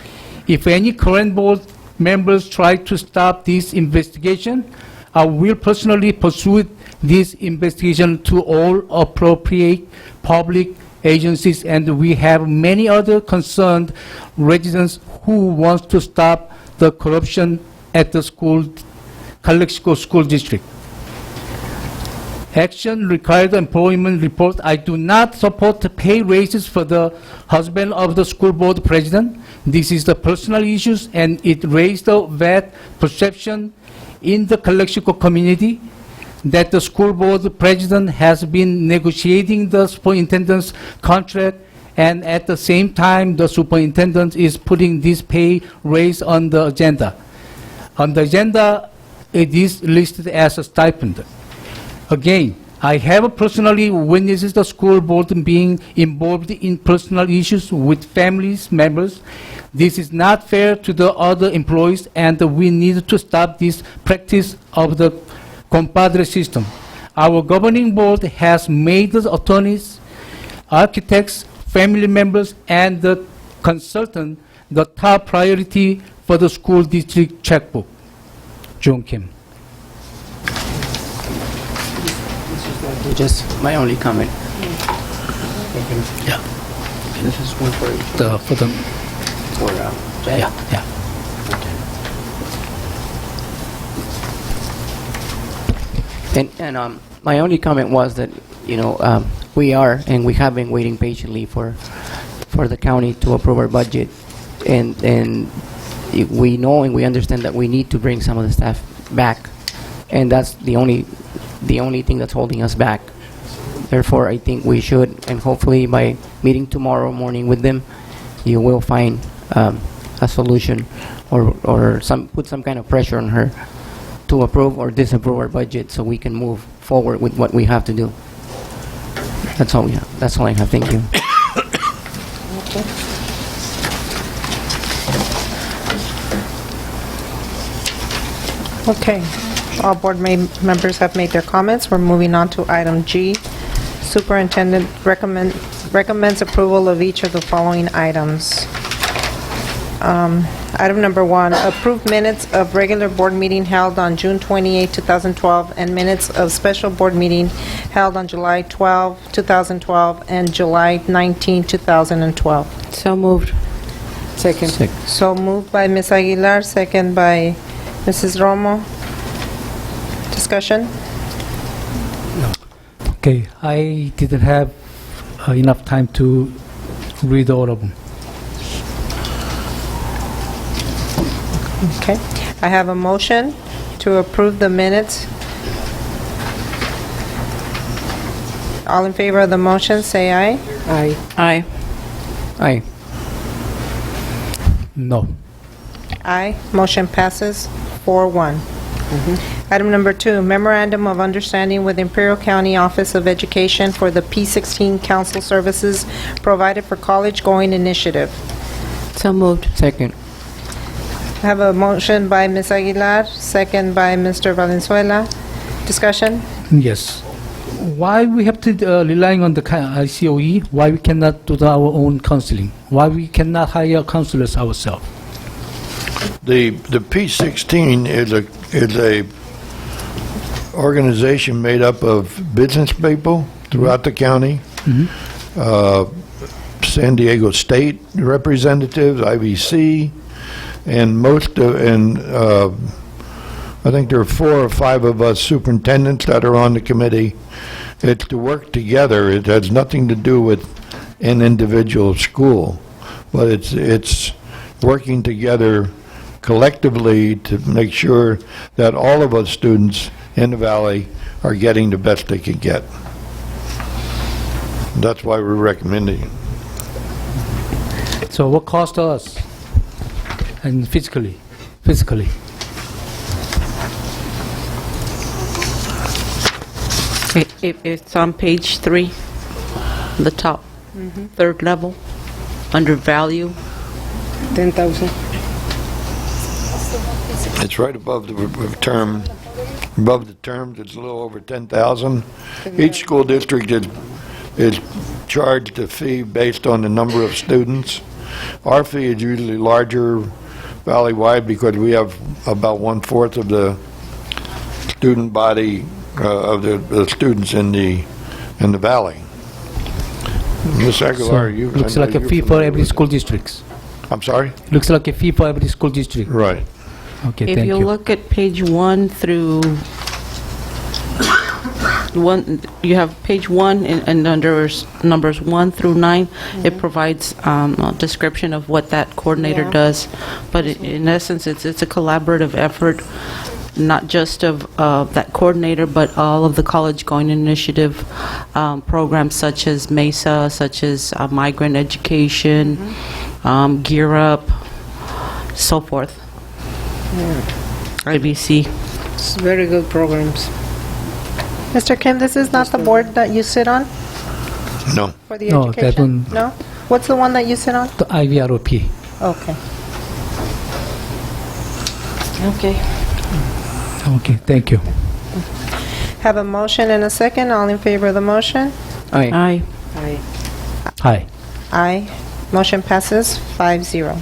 If any current board members try to stop this investigation, I will personally pursue this investigation to all appropriate public agencies, and we have many other concerned residents who want to stop the corruption at the Calexico School District. Action required employment report. I do not support the pay raises for the husband of the school board president. This is the personal issues, and it raised the bad perception in the Calexico community that the school board president has been negotiating the superintendent's contract, and at the same time the superintendent is putting this pay raise on the agenda. On the agenda, it is listed as a stipend. Again, I have personally witnessed the school board being involved in personal issues with families members. This is not fair to the other employees, and we need to stop this practice of the compadre system. Our governing board has made the attorneys, architects, family members, and the consultant the top priority for the school district checkbook. John Kim. Just my only comment. Yeah. This is one for Jay. Yeah. And my only comment was that, you know, we have been waiting patiently for the county to approve our budget, and we know and we understand that we need to bring some of the staff back, and that's the only thing that's holding us back. Therefore, I think we should, and hopefully by meeting tomorrow morning with them, you will find a solution, or put some kind of pressure on her to approve or disapprove our budget, so we can move forward with what we have to do. That's all we have. That's all I have. Thank you. Okay. All board members have made their comments. We're moving on to item G. Superintendent recommends approval of each of the following items. Item number 1, approve minutes of regular board meeting held on June 28, 2012, and minutes of special board meeting held on July 12, 2012, and July 19, 2012. So moved. Second. So moved by Ms. Aguilar, second by Mrs. Romo. Discussion? Okay, I didn't have enough time to read all of them. Okay. I have a motion to approve the minutes. All in favor of the motion, say aye. Aye. Aye. Aye. No. Aye. Motion passes 4-1. Item number 2, memorandum of understanding with Imperial County Office of Education for the P16 Council Services provided for college-going initiative. So moved. Second. I have a motion by Ms. Aguilar, second by Mr. Valenzuela. Discussion? Yes. Why we have to relying on the ICOE? Why we cannot do our own counseling? Why we cannot hire counselors ourselves? The P16 is a organization made up of business people throughout the county, San Diego State representatives, IVC, and I think there are 4 or 5 of us superintendents that are on the committee. It's to work together. It has nothing to do with an individual school, but it's working together collectively to make sure that all of us students in the Valley are getting the best they can get. That's why we're recommending it. So what cost us and physically. It's on page 3, the top, third level, under value. 10,000. It's right above the term, above the terms, it's a little over 10,000. Each school district is charged a fee based on the number of students. Our fee is usually larger valley-wide because we have about 1/4 of the student body of the students in the valley. Ms. Aguilar, you... I Looks know like a you're fee for familiar every with school it. districts. I'm sorry? Looks like a fee for every school district. Right. Okay, If thank you you. look at page 1 through... You have page 1 and under numbers 1 through 9, it provides a description of what that coordinator Yeah. does. But in essence, it's a collaborative effort, not just of that coordinator, but all of the College Going Initiative programs such as MESA, such as Migrant Education, Gear Up, so forth. IBC. It's very good programs. Mr. Kim, this is not the board that you sit on No. for the No, that education? one- No? What's the one that you sit on? The IVROP. Okay. Okay. Okay, thank you. Have a motion and a second. All in favor of the motion? Aye. Aye. Aye. Hi. Aye. Motion passes 5-0.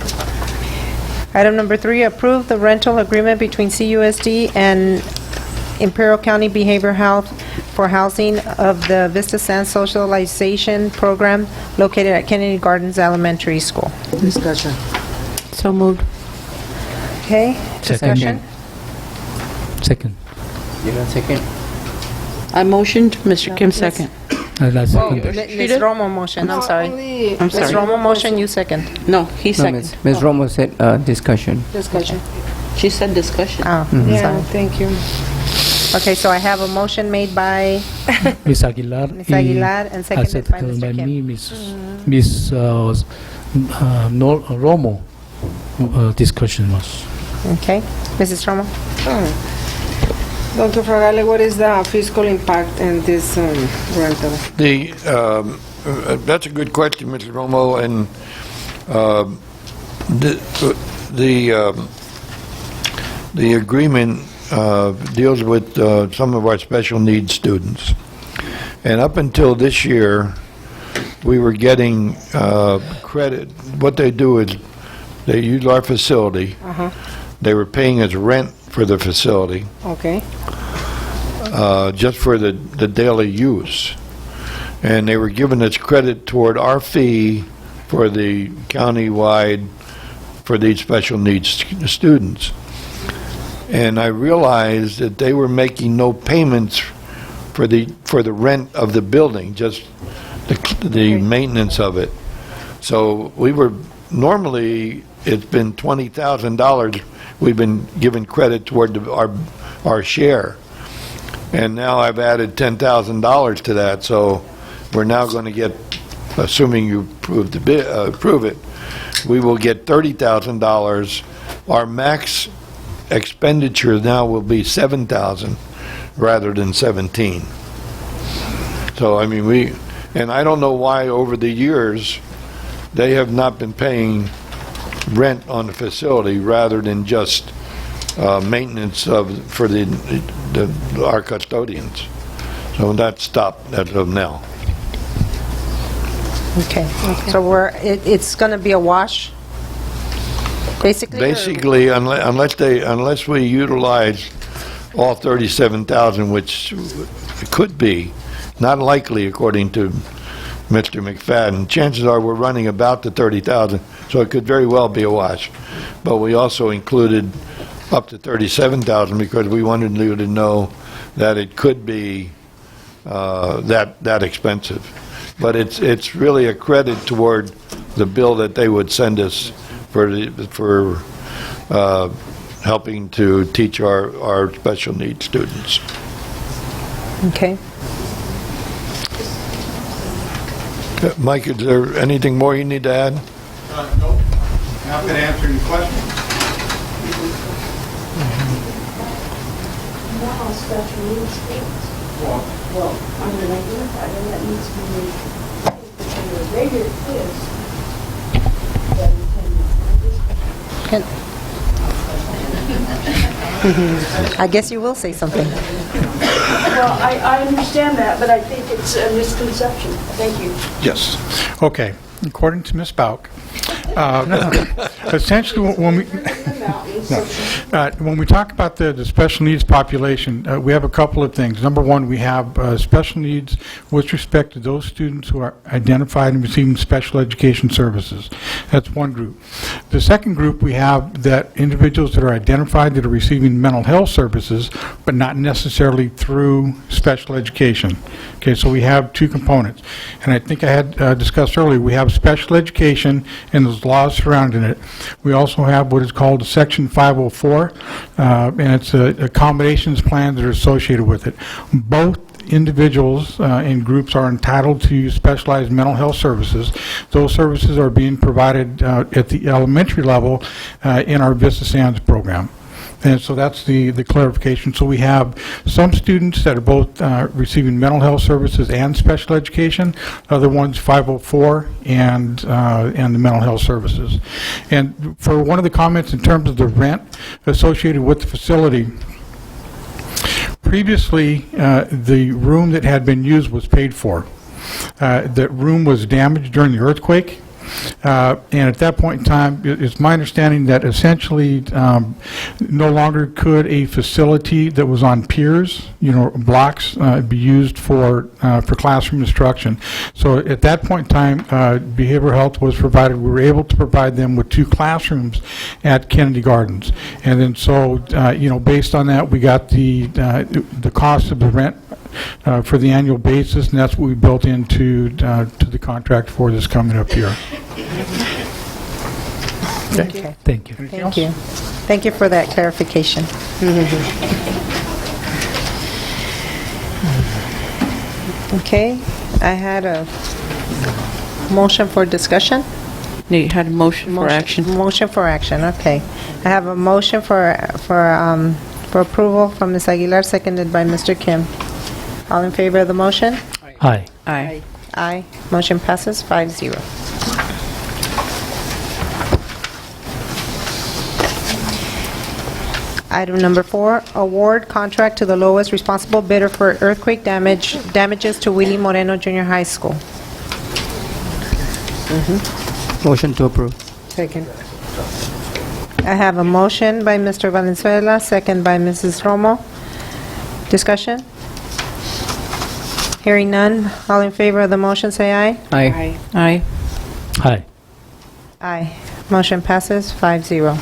Item number 3, approve the rental agreement between CUSD and Imperial County Behavioral Health for housing of the Vista Sands Socialization Program located at Kennedy Gardens Elementary School. Discussion. So moved. Okay, discussion? Second. You got second? I motioned, Mr. Kim second. I second. Ms. Romo motion, I'm sorry. I'm Ms. sorry. Romo motion, you second. No, he No, second. Ms. Romo said discussion. Discussion. She said discussion. Oh, Yeah, sorry. thank you. Okay, so I have a motion made by Ms. Aguilar. Ms. Aguilar and seconded by Mr. Kim. me, Ms. Romo. Discussion was. Okay, Mrs. Romo? Dr. Fragale, what is the fiscal impact in this rental? That's a good question, Mr. Romo, and the agreement deals with some of our special needs students. And up until this year, we were getting credit. What they do is they use our facility. They were paying us rent for the facility, Okay. just for the daily use. And they were giving us credit toward our fee for the countywide, for these special needs students. And I realized that they were making no payments for the rent of the building, just the maintenance of it. So we were, normally, it's been $20,000 we've been given credit toward our share. And now I've added $10,000 to that, so we're now going to get, assuming you approve it, we will get $30,000. Our max expenditure now will be $7,000 rather than $17,000. So, I mean, and I don't know why over the years they have not been paying rent on the facility rather than just maintenance for our custodians. So that stopped as of now. Okay, so it's going to be a wash, basically? or- Basically, unless we utilize all 37,000, which it could be, not likely according to Mr. McFadden. Chances are we're running about the 30,000, so it could very well be a wash. But we also included up to 37,000 because we wanted you to know that it could be that expensive. But it's really a credit toward the bill that they would send us for helping to teach our special needs students. Okay. Mike, is there anything more you need to add? Nope. Happy to answer any questions. Now, special needs kids. Well, I'm going to identify them, that needs to be made. And the regular kids that attend I guess you will say something. Well, I understand that, but I think it's a misconception. Thank you. Yes. Okay. According to Ms. Bauk, essentially when we talk about the special needs population, we have a couple of things. Number one, we have special needs with respect to those students who are identified and receiving special education services. That's one group. The second group, we have that individuals that are identified that are receiving mental health services, but not necessarily through special education. Okay, so we have two components. And I think I had discussed earlier, we have special education and those laws surrounding it. We also have what is called a Section 504, and it's accommodations plans that are associated with it. Both individuals and groups are entitled to specialized mental health services. Those services are being provided at the elementary level in our Vista Sands program. And so that's the clarification. So we have some students that are both receiving mental health services and special education, other ones 504 and the mental health services. And for one of the comments in terms of the rent associated with the facility, previously the room that had been used was paid for. That room was damaged during the earthquake. And at that point in time, it's my understanding that essentially no longer could a facility that was on piers, blocks, be used for classroom instruction. So at that point in time, behavioral health was provided. We were able to provide them with 2 classrooms at Kennedy Gardens. And then so, based on that, we got the cost of the rent for the annual basis, and that's what we built into to the contract for this coming up year. Okay. Thank you. Thank you. Thank you for that clarification. Okay, I had a motion for discussion. No, you had a motion for action. Motion for action, okay. I have a motion for approval from Ms. Aguilar, seconded by Mr. Kim. All in favor of the motion? Aye. Aye. Aye. Motion passes 5-0. Item number 4, award contract to the lowest responsible bidder for earthquake damages to Willie Moreno Junior High School. Motion to approve. Second. I have a motion by Mr. Valenzuela, second by Mrs. Romo. Discussion? Hearing none. All in favor of the motion, say aye. Aye. Aye. Aye. Aye. Motion passes 5-0.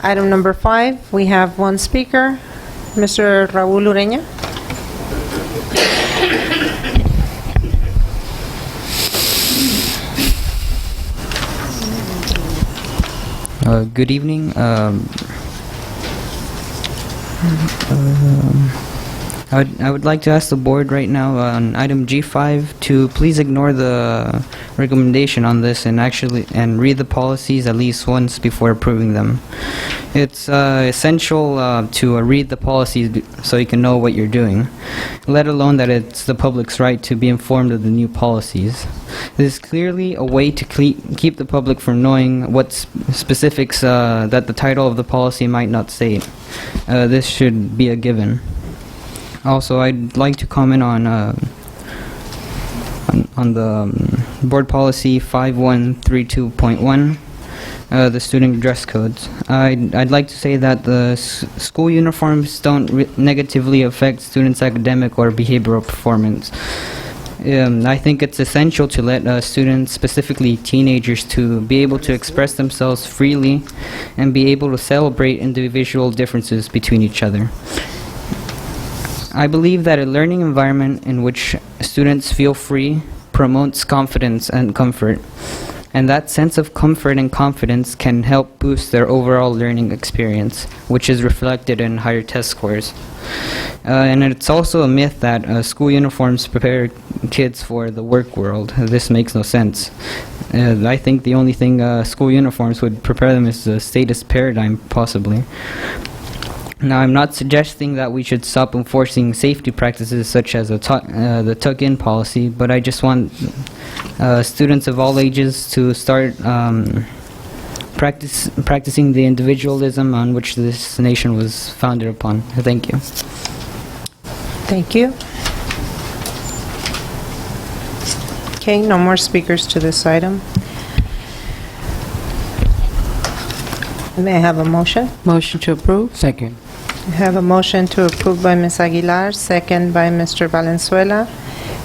Item number 5, we have one speaker, Mr. Raul Ureña. Good evening. I would like to ask the board right now on item G5 to please ignore the recommendation on this and read the policies at least once before approving them. It's essential to read the policies so you can know what you're doing, let alone that it's the public's right to be informed of the new policies. This is clearly a way to keep the public from knowing what specifics that the title of the policy might not state. This should be a given. Also, I'd like to comment on the board policy 5132.1, the student dress codes. I'd like to say that the school uniforms don't negatively affect students' academic or behavioral performance. I think it's essential to let students, specifically teenagers, to be able to express themselves freely and be able to celebrate individual differences between each other. I believe that a learning environment in which students feel free promotes confidence and comfort. And that sense of comfort and confidence can help boost their overall learning experience, which is reflected in higher test scores. And it's also a myth that school uniforms prepare kids for the work world. This makes no sense. I think the only thing school uniforms would prepare them is the statist paradigm, possibly. Now, I'm not suggesting that we should stop enforcing safety practices such as the tuck-in policy, but I just want students of all ages to start practicing the individualism on which this nation was founded upon. Thank you. Thank you. Okay, no more speakers to this item. May I have a motion? Motion to approve? Second. I have a motion to approve by Ms. Aguilar, second by Mr. Valenzuela.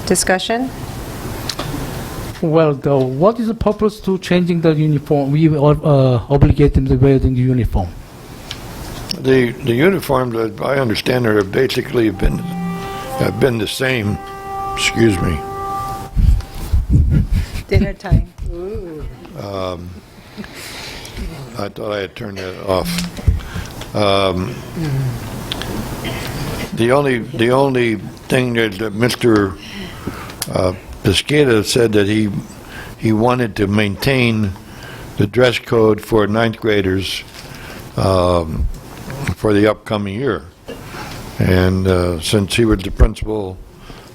Discussion? Well, what is the purpose to changing the uniform? We obligate them to wear the uniform. The uniforms, that I understand, are basically have been the same. Excuse me. Dinner time. I thought I had turned that off. The only thing that Mr. Pesqueda said that he wanted to maintain the dress code for ninth graders for the upcoming year, and since he was the principal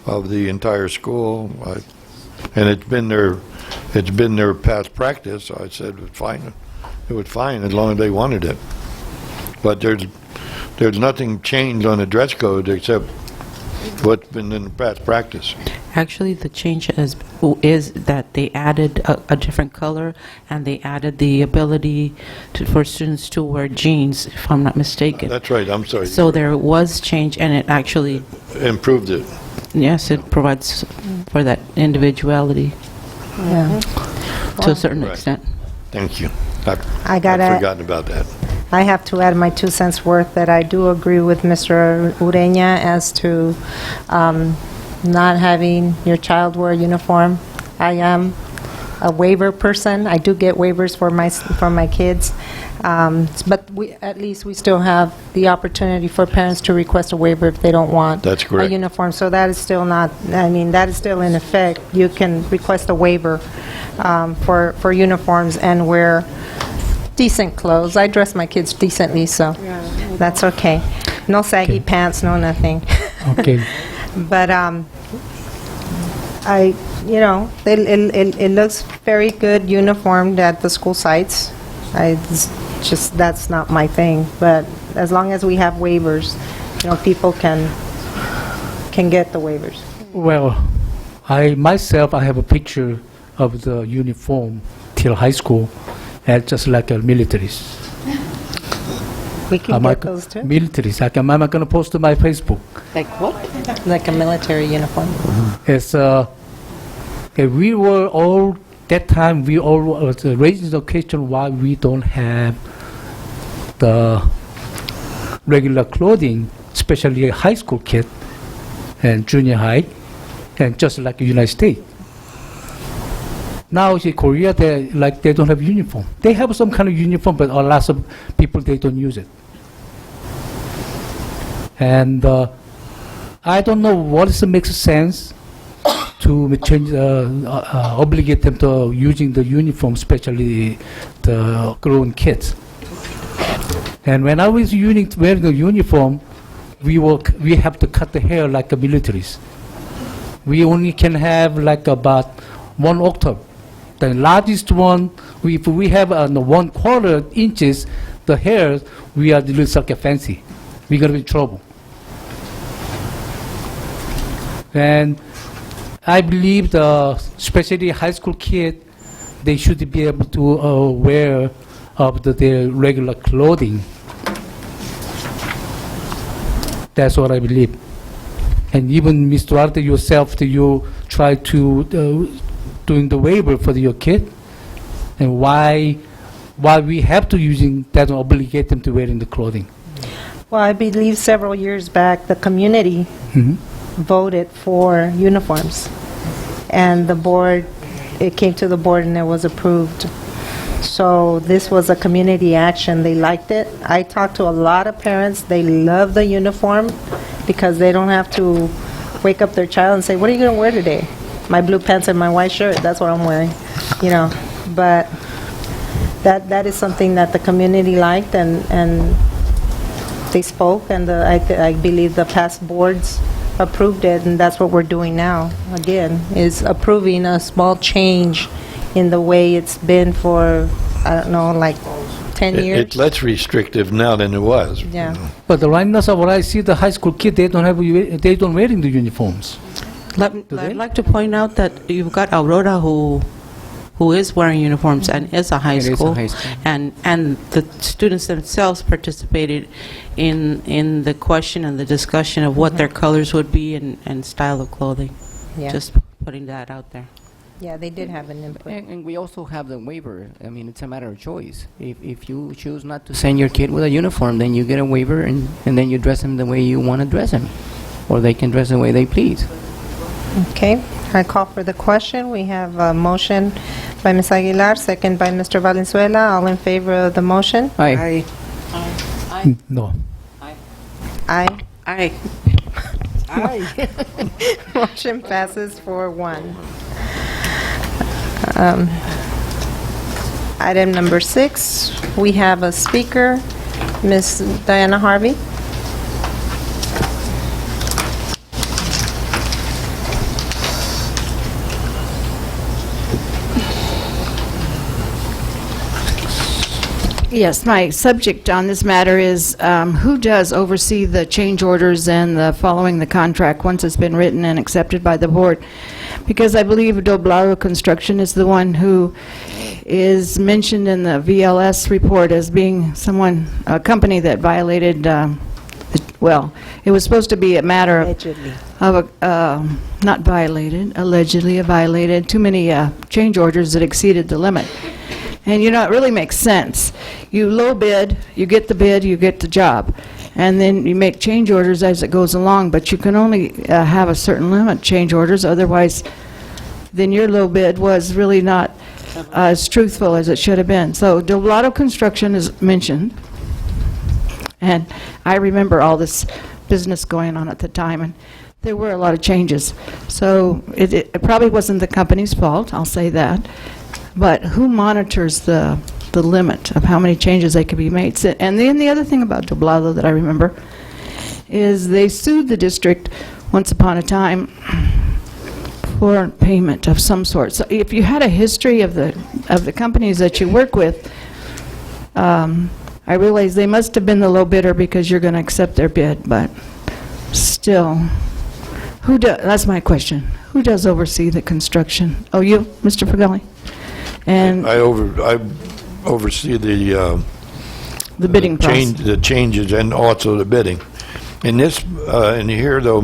of the entire school, and it's been their past practice, I said it was fine as long as they wanted it. But there's nothing changed on the dress code except what's been in the past practice. Actually, the change is that they added a different color, and they added the ability for students to wear jeans, if I'm not mistaken. That's right, I'm sorry. So there was change, and it actually, Improved it. yes, it provides for that individuality Yeah. to a certain Right. extent. Thank you. I I'd gotta- forgotten about that. I have to add my 2 cents worth that I do agree with Mr. Ureña as to not having your child wear a uniform. I am a waiver person. I do get waivers for my kids. But at least we still have the opportunity for parents to request a waiver if they don't want That's correct. a uniform. So that is still not, that is still in effect. You can request a waiver for uniforms and wear decent clothes. I dress my kids decently, so that's okay. No saggy pants, no nothing. Okay. But it looks very good uniformed at the school sites. That's not my thing. But as long as we have waivers, people can get the waivers. Well, I have a picture of the uniform till high school, and just like a militaries. We can get those too. Militaries. I'm going to post to my Facebook. Like what? Like a military uniform. It's we were all that time. We all was raising the question why we don't have the regular clothing, especially a high school kid and junior high, and just like the United States. Now in Korea, they don't have uniform. They have some kind of uniform, but a lot of people they don't use it. And I don't know what makes sense to change, obligate them to using the uniform, especially the grown kids. And when I was wearing the uniform, we have to cut the hair like the militaries. We only can have like about 1 octave. The largest one, if we have 1/4 inches, the hair, we are a little fancy. We're going to be in trouble. And I believe especially high school kids, they should be able to wear their regular clothing. That's what I believe. And even Ms. Duarte yourself, you try to doing the waiver for your kid, and why we have to using that and obligate them to wearing the clothing. Well, I believe several years back, the community voted for uniforms, and the board it came to the board and it was approved. So this was a community action. They liked it. I talked to a lot of parents. They love the uniform because they don't have to wake up their child and say, what are you going to wear today? My blue pants and my white shirt. That's what I'm wearing, you know. But that is something that the community liked, and they spoke, and I believe the past boards approved it, and that's what we're doing now, again, is approving a small change in the way it's been for, I don't know, like 10 years. It's less restrictive now than it was. Yeah. But right now, so what I see, the high school kid, they don't wearing the uniforms. I'd like to point out that you've got Aurora who is wearing uniforms and is a high It is a school, high school. and the students themselves participated in the question and the discussion of what their colors would be and style of clothing. Yeah. Just putting that out there. Yeah, they did have an input. And we also have the waiver. I mean, it's a matter of choice. If you choose not to send your kid with a uniform, then you get a waiver, and then you dress him the way you want to dress him. Or they can dress the way they please. Okay, I call for the question. We have a motion by Ms. Aguilar, second by Mr. Valenzuela. All in favor of the motion? Aye. No. Aye. Aye. Motion passes 4-1. Item number 6, we have a speaker, Ms. Diana Harvey. Yes, my subject on this matter is who does oversee the change orders and the following the contract once it's been written and accepted by the board? Because I believe Doblado Construction is the one who is mentioned in the VLS report as being a company that violated, well, it was supposed to be a matter of not violated, allegedly violated too many change orders that exceeded the limit. And, it really makes sense. You low bid, you get the bid, you get the job. And then you make change orders as it goes along, but you can only have a certain limit change orders, otherwise then your low bid was really not as truthful as it should have been. So Doblado Construction is mentioned, and I remember all this business going on at the time, and there were a lot of changes. So it probably wasn't the company's fault, I'll say that. But who monitors the limit of how many changes they could be made? And then the other thing about Doblado that I remember is they sued the district once upon a time for payment of some sort. So if you had a history of the companies that you work with, I realize they must have been the low bidder because you're going to accept their bid, but still, that's my question. Who does oversee the construction? Oh, you, Mr. Pagelli? And I oversee the bidding process. the changes and also the bidding. In this, in here though,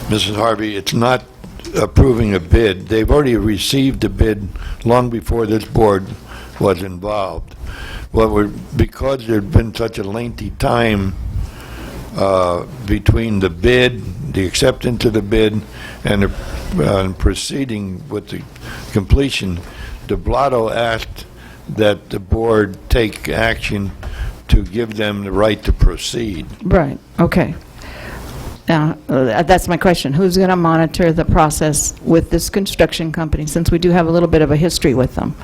Mrs. Harvey, it's not approving a bid. They've already received the bid long before this board was involved. Because there'd been such a lengthy time between the bid, the acceptance of the bid, and proceeding with the completion, Doblado asked that the board take action to give them the right to proceed. Right, okay. Now, that's my question. Who's going to monitor the process with this construction company, since we do have a little bit of a history with them?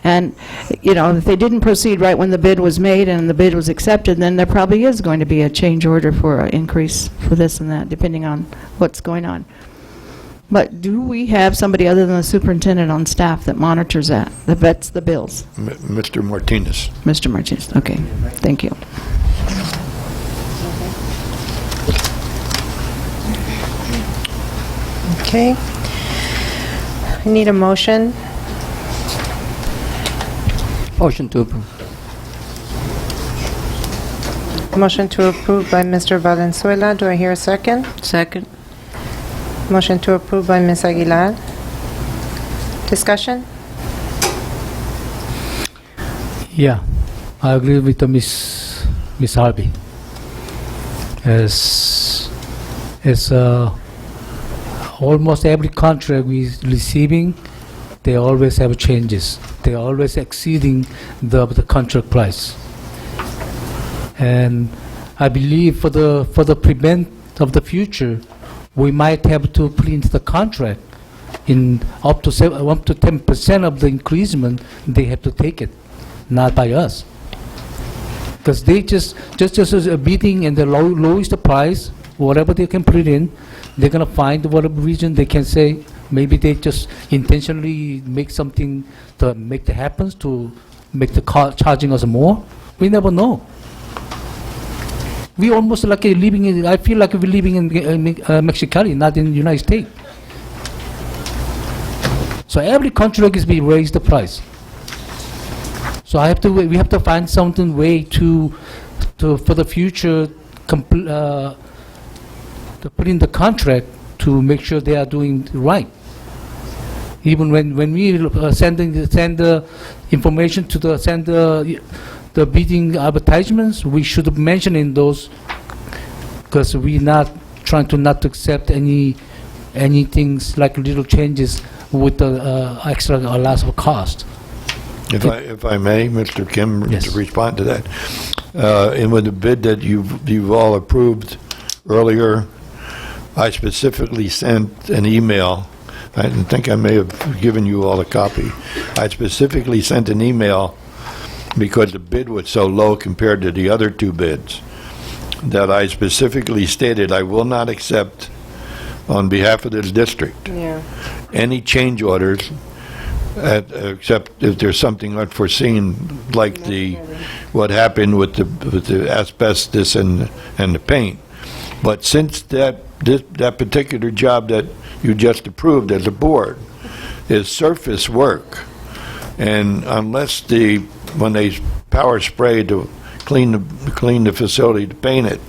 And, if they didn't proceed right when the bid was made and the bid was accepted, then there probably is going to be a change order for an increase for this and that, depending on what's going on. But do we have somebody other than the superintendent on staff that monitors that vets the bills? Mr. Martinez. Mr. Martinez, okay. Thank you. Okay. I need a motion. Motion to approve. Motion to approve by Mr. Valenzuela. Do I hear a second? Second. Motion to approve by Ms. Aguilar. Discussion? Yeah, I agree with Miss Harvey. As almost every contract we're receiving, they always have changes. They always exceeding the contract price. And I believe for the prevent of the future, we might have to put into the contract in up to 10% of the increasement. They have to take it, not by us, because they just as a bidding and the lowest the price, whatever they can put it in, they're gonna find whatever reason they can say. Maybe they just intentionally make something to make it happen to make the charging us more. We never know. We almost like living in. I feel like we're living in Mexicali, not in the United States. So every contract is being raised the price. So we have to find something way to for the future to put in the contract to make sure they are doing right. Even when we send the information to send the bidding advertisements, we should mention in those, because we're not trying to not accept any things like little changes with the extra loss of cost. If I may, Mr. Kim, to respond to that, and with the bid that you've all approved earlier, I specifically sent an email. I think I may have given you all a copy. I specifically sent an email because the bid was so low compared to the other two bids, that I specifically stated I will not accept, on behalf of this district, any change orders, except if there's something unforeseen, like what happened with the asbestos and the paint. But since that particular job that you just approved as a board is surface work, and unless when they power spray to clean the facility to paint it,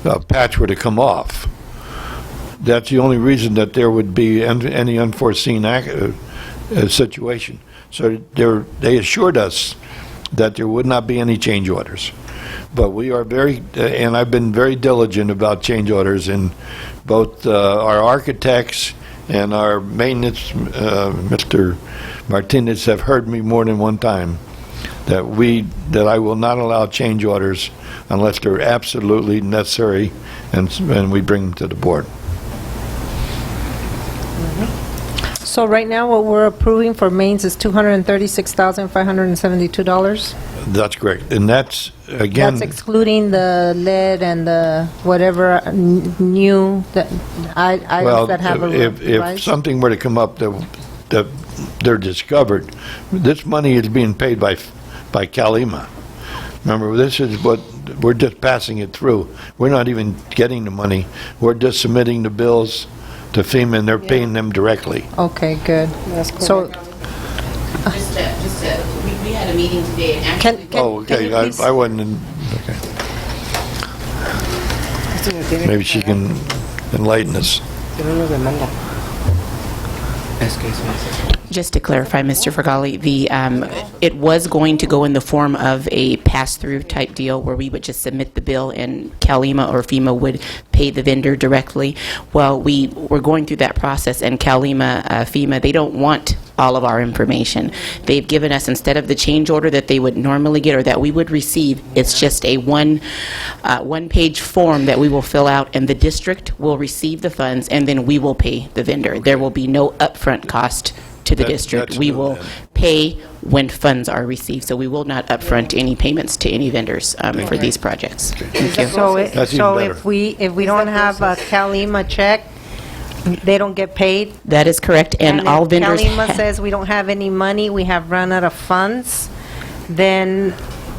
a patch were to come off, that's the only reason that there would be any unforeseen situation. So they assured us that there would not be any change orders. But we are and I've been very diligent about change orders, and both our architects and our maintenance, Mr. Martinez, have heard me more than one time that I will not allow change orders unless they're absolutely necessary, and we bring them to the board. So right now, what we're approving for mains is $236,572. That's correct, and that's, again... That's excluding the lead and the whatever new items that have a if rise? something were to come up that they're discovered, this money is being paid by Calima. Remember, this is what, we're just passing it through. We're not even getting the money. We're just submitting the bills to FEMA, and they're paying them directly. Okay, good. So, We had a meeting today, and actually... Okay, I wasn't in, okay. Maybe she can enlighten us. Just to clarify, Mr. Fergali, it was going to go in the form of a pass-through type deal where we would just submit the bill and Calima or FEMA would pay the vendor directly. Well, we were going through that process, and Calima, FEMA, they don't want all of our information. They've given us, instead of the change order that they would normally get or that we would receive, it's just a one-page form that we will fill out, and the district will receive the funds, and then we will pay the vendor. There will be no upfront cost to the district. We will pay when funds are received, so we will not upfront any payments to any vendors for these projects. Thank you. so better. if we don't have a Calima check, they don't get paid? That is correct, and all vendors... if Calima says we don't have any money, we have run out of funds, then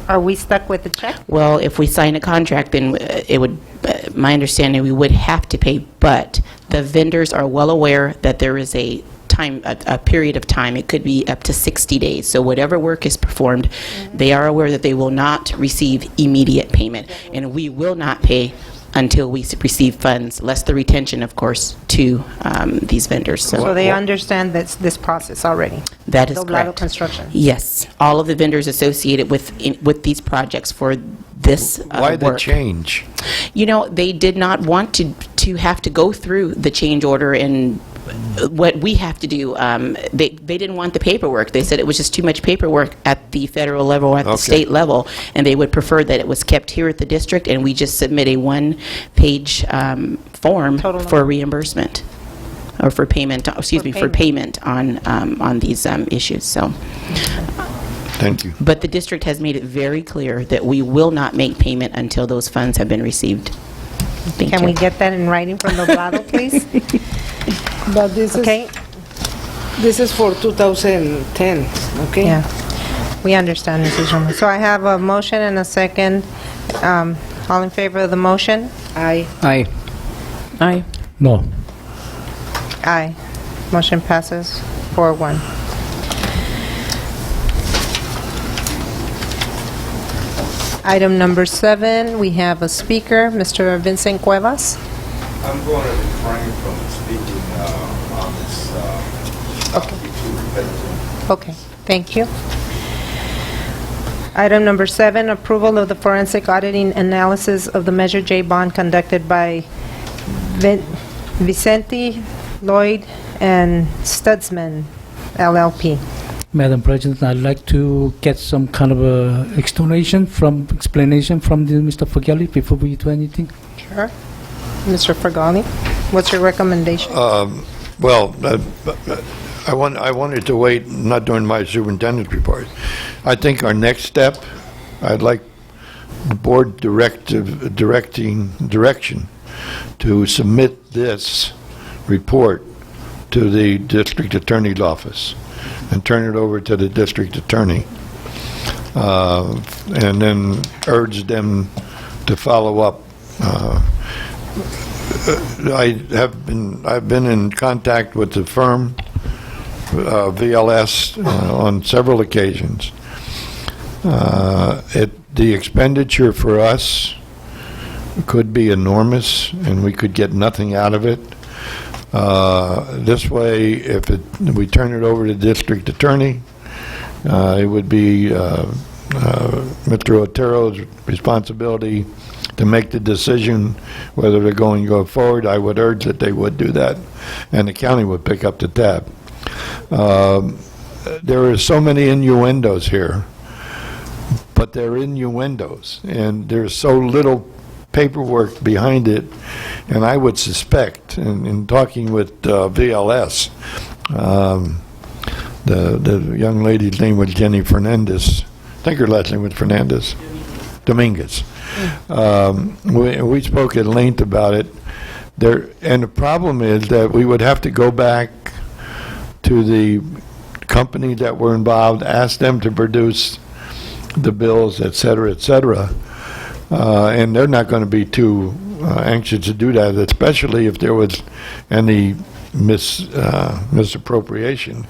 are we stuck with the check? Well, if we sign a contract, then it would, my understanding, we would have to pay, but the vendors are well aware that there is a period of time. It could be up to 60 days. So whatever work is performed, they are aware that they will not receive immediate payment, and we will not pay until we receive funds, less the retention, of course, to these vendors. So they understand this process already? That is Doblado correct. Construction? Yes, all of the vendors associated with these projects for this Why the work. change? You know, they did not want to have to go through the change order and what we have to do. They didn't want the paperwork. They said it was just too much paperwork at the federal level or at the state level, and they would prefer that it was kept here at the district, and we just submit a one-page form for reimbursement, or for payment, for payment on these issues, so. Thank you. But the district has made it very clear that we will not make payment until those funds have been received. Thank Can you. we get that in writing from Doblado, please? But this Okay. this is for 2010, okay? Yeah, we understand, Mrs. Roman. So I have a motion and a second. All in favor of the motion? Aye. Aye. Aye. No. Aye. Motion passes 4-1. Item number 7, we have a speaker, Mr. Vincent Cuevas. I'm going to refrain from speaking on this. Okay. Too repetitive. Okay, thank you. Item number 7, approval of the forensic auditing analysis of the Measure J bond conducted by Vicente, Lloyd, and Stutzman, LLP. Madam President, I'd like to get some kind of a explanation from Mr. Fagelli before we do anything. Sure. Mr. Fergali, what's your recommendation? Well, I wanted to wait, not during my superintendent's report. I think our next step, I'd like the board direction to submit this report to the district attorney's office and turn it over to the district attorney, and then urge them to follow up. I've been in contact with the firm, VLS, on several occasions. The expenditure for us could be enormous, and we could get nothing out of it. This way, if we turn it over to the district attorney, it would be Mr. Otero's responsibility to make the decision whether they're going to go forward. I would urge that they would do that, and the county would pick up the tab. There are so many innuendos here, but they're innuendos, and there's so little paperwork behind it, and I would suspect, in talking with VLS, the young lady's name was Jenny Fernandez. I think her last name was Fernandez. Dominguez. We spoke at length about it. And the problem is that we would have to go back to the companies that were involved, ask them to produce the bills, et cetera, and they're not going to be too anxious to do that, especially if there was any misappropriation.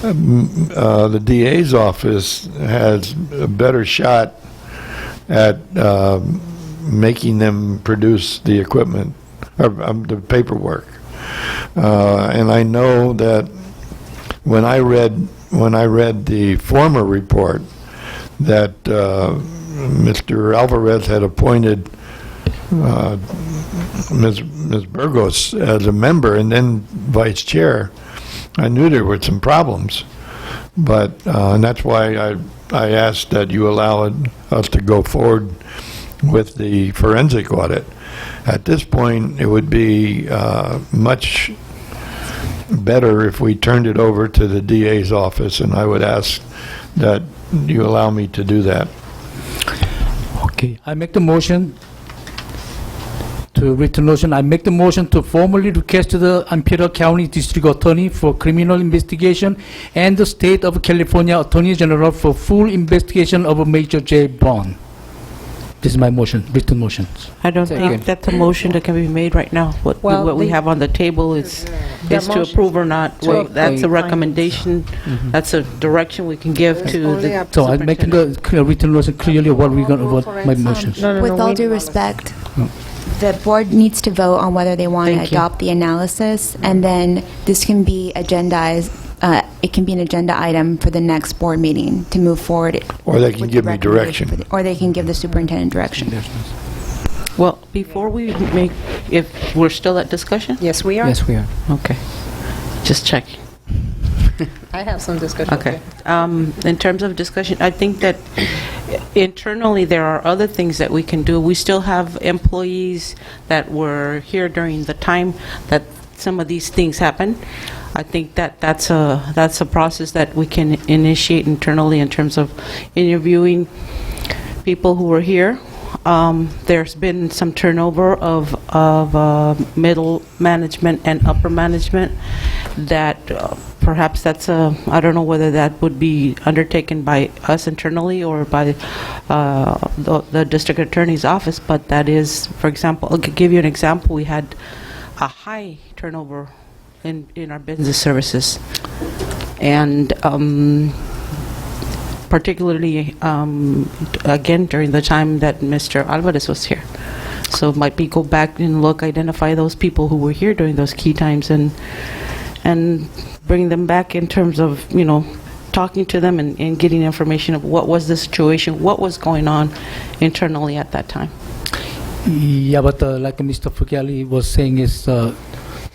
The DA's office has a better shot at making them produce the equipment, or the paperwork. And I know that when I read the former report that Mr. Alvarez had appointed Ms. Burgos as a member and then vice chair, I knew there were some problems, but and that's why I asked that you allow us to go forward with the forensic audit. At this point, it would be much better if we turned it over to the DA's office, and I would ask that you allow me to do that. Okay, I make the motion to written motion. I make the motion to formally request to the Imperial County District Attorney for criminal investigation and the State of California Attorney General for full investigation of a Major J. Bond. This is my motion, written motion. I don't think that's a motion that can be made right now. What we have on the table is to approve or not. Well, that's a recommendation. That's a direction we can give to the So I'm making the written motion clearly what we're going to, what my motion. With all due respect, The board needs to vote on whether they want to Thank you. adopt the analysis, and then this can be agendized, it can be an agenda item for the next board meeting to move forward. Or they can with the give me recommendation direction. Or they can give the superintendent direction. Well, before we make, if we're still at discussion? Yes, we are. Yes, we are. Okay. Just checking. I have some discussion. Okay. In terms of discussion, I think that internally there are other things that we can do. We still have employees that were here during the time that some of these things happen. I think that that's a process that we can initiate internally in terms of interviewing people who were here. There's been some turnover of middle management and upper management that perhaps that's I don't know whether that would be undertaken by us internally or by the district attorney's office, but that is, for example, I'll give you an example. We had a high turnover in our business services, and particularly, again, during the time that Mr. Alvarez was here. So might be go back and look, identify those people who were here during those key times and bring them back in terms of, talking to them and getting information of what was the situation, what was going on internally at that time. Yeah, but like Mr. Fugali was saying, is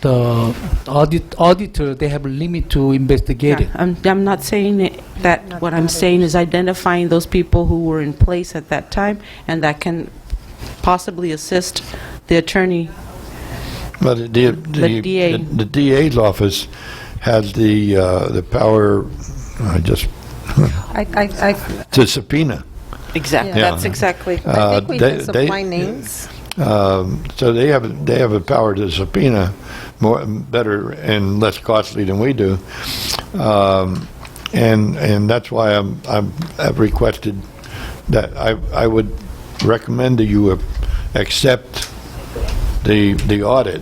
the auditor, they have a limit to investigate it. I'm not saying that. What I'm saying is identifying those people who were in place at that time and that can possibly assist the attorney. But DA. the DA's office has the power, to subpoena. Exactly. Yeah. That's exactly. I think we they- can supply they- names. So they have a power to subpoena better and less costly than we do, and that's why I've requested that I would recommend that you accept the audit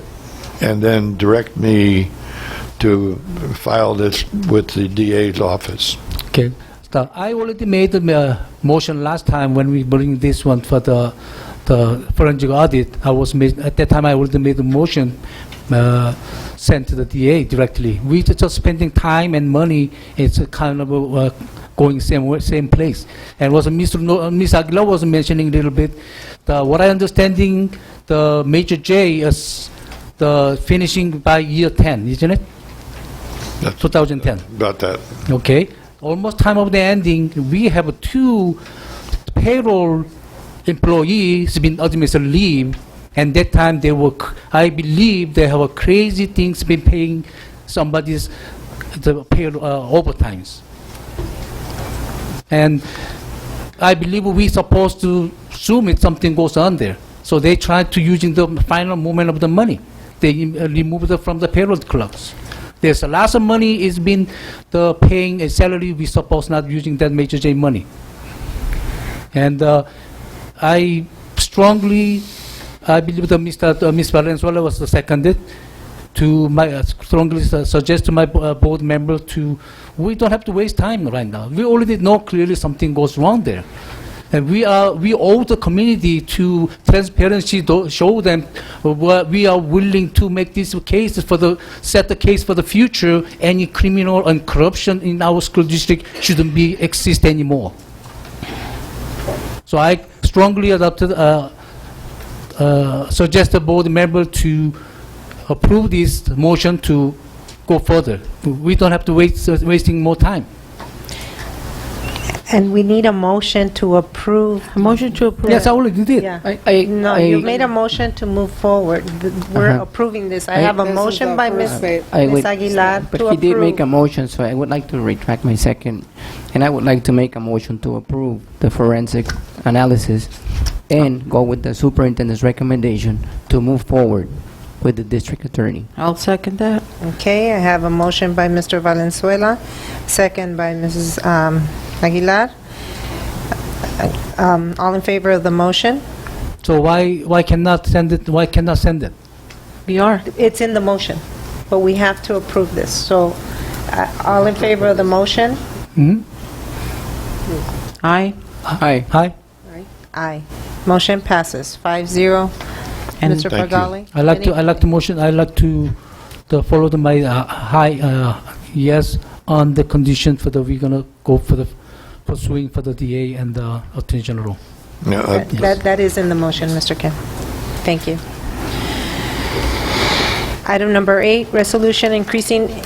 and then direct me to file this with the DA's office. Okay. So I already made the motion last time when we bring this one for the forensic audit. At that time I already made the motion sent to the DA directly. We just spending time and money. It's a kind of going same place. And was Ms. Aguilar was mentioning a little bit. What I understanding, the Major J is the finishing by year 10, isn't it? 2010. About that. Okay. Almost time of the ending. We have 2 payroll employees been ultimately leave, and that time they were, I believe they have a crazy things been paying somebody's the payroll overtimes. And I believe we supposed to assume it something goes on there. So they try to using the final moment of the money. They remove it from the payroll clerks. There's a lot of money is been the paying a salary we supposed not using that Major J money. And I strongly, I believe that Ms. Valenzuela was seconded to my, strongly suggest to my board member to, we don't have to waste time right now. We already know clearly something goes wrong there. And we owe the community to transparency, to show them what we are willing to make this case set the case for the future. Any criminal and corruption in our school district shouldn't exist anymore. So I strongly suggest the board member to approve this motion to go further. We don't have to wasting more time. And we need a motion to approve. A motion to approve. Yes, I already did. Yeah. No, you made a motion to move forward. We're approving this. I have a motion by Ms. Aguilar But to he did make a approve. motion, so I would like to retract my second, and I would like to make a motion to approve the forensic analysis and go with the superintendent's recommendation to move forward with the district attorney. I'll second that. Okay, I have a motion by Mr. Valenzuela, second by Mrs. Aguilar. All in favor of the motion? So why cannot send it? Why cannot send it? We are. It's in the motion, but we have to approve this. So, all in favor of the motion? Hmm? Aye. Aye. Aye. Aye. Motion passes 5-0. And- Mr. Thank you. Fagali? I like to follow my high yes on the condition for we're gonna go for the pursuing for the DA and the Attorney General. Yeah, That is in the motion, Mr. Kim. Thank you. Item number 8, resolution increasing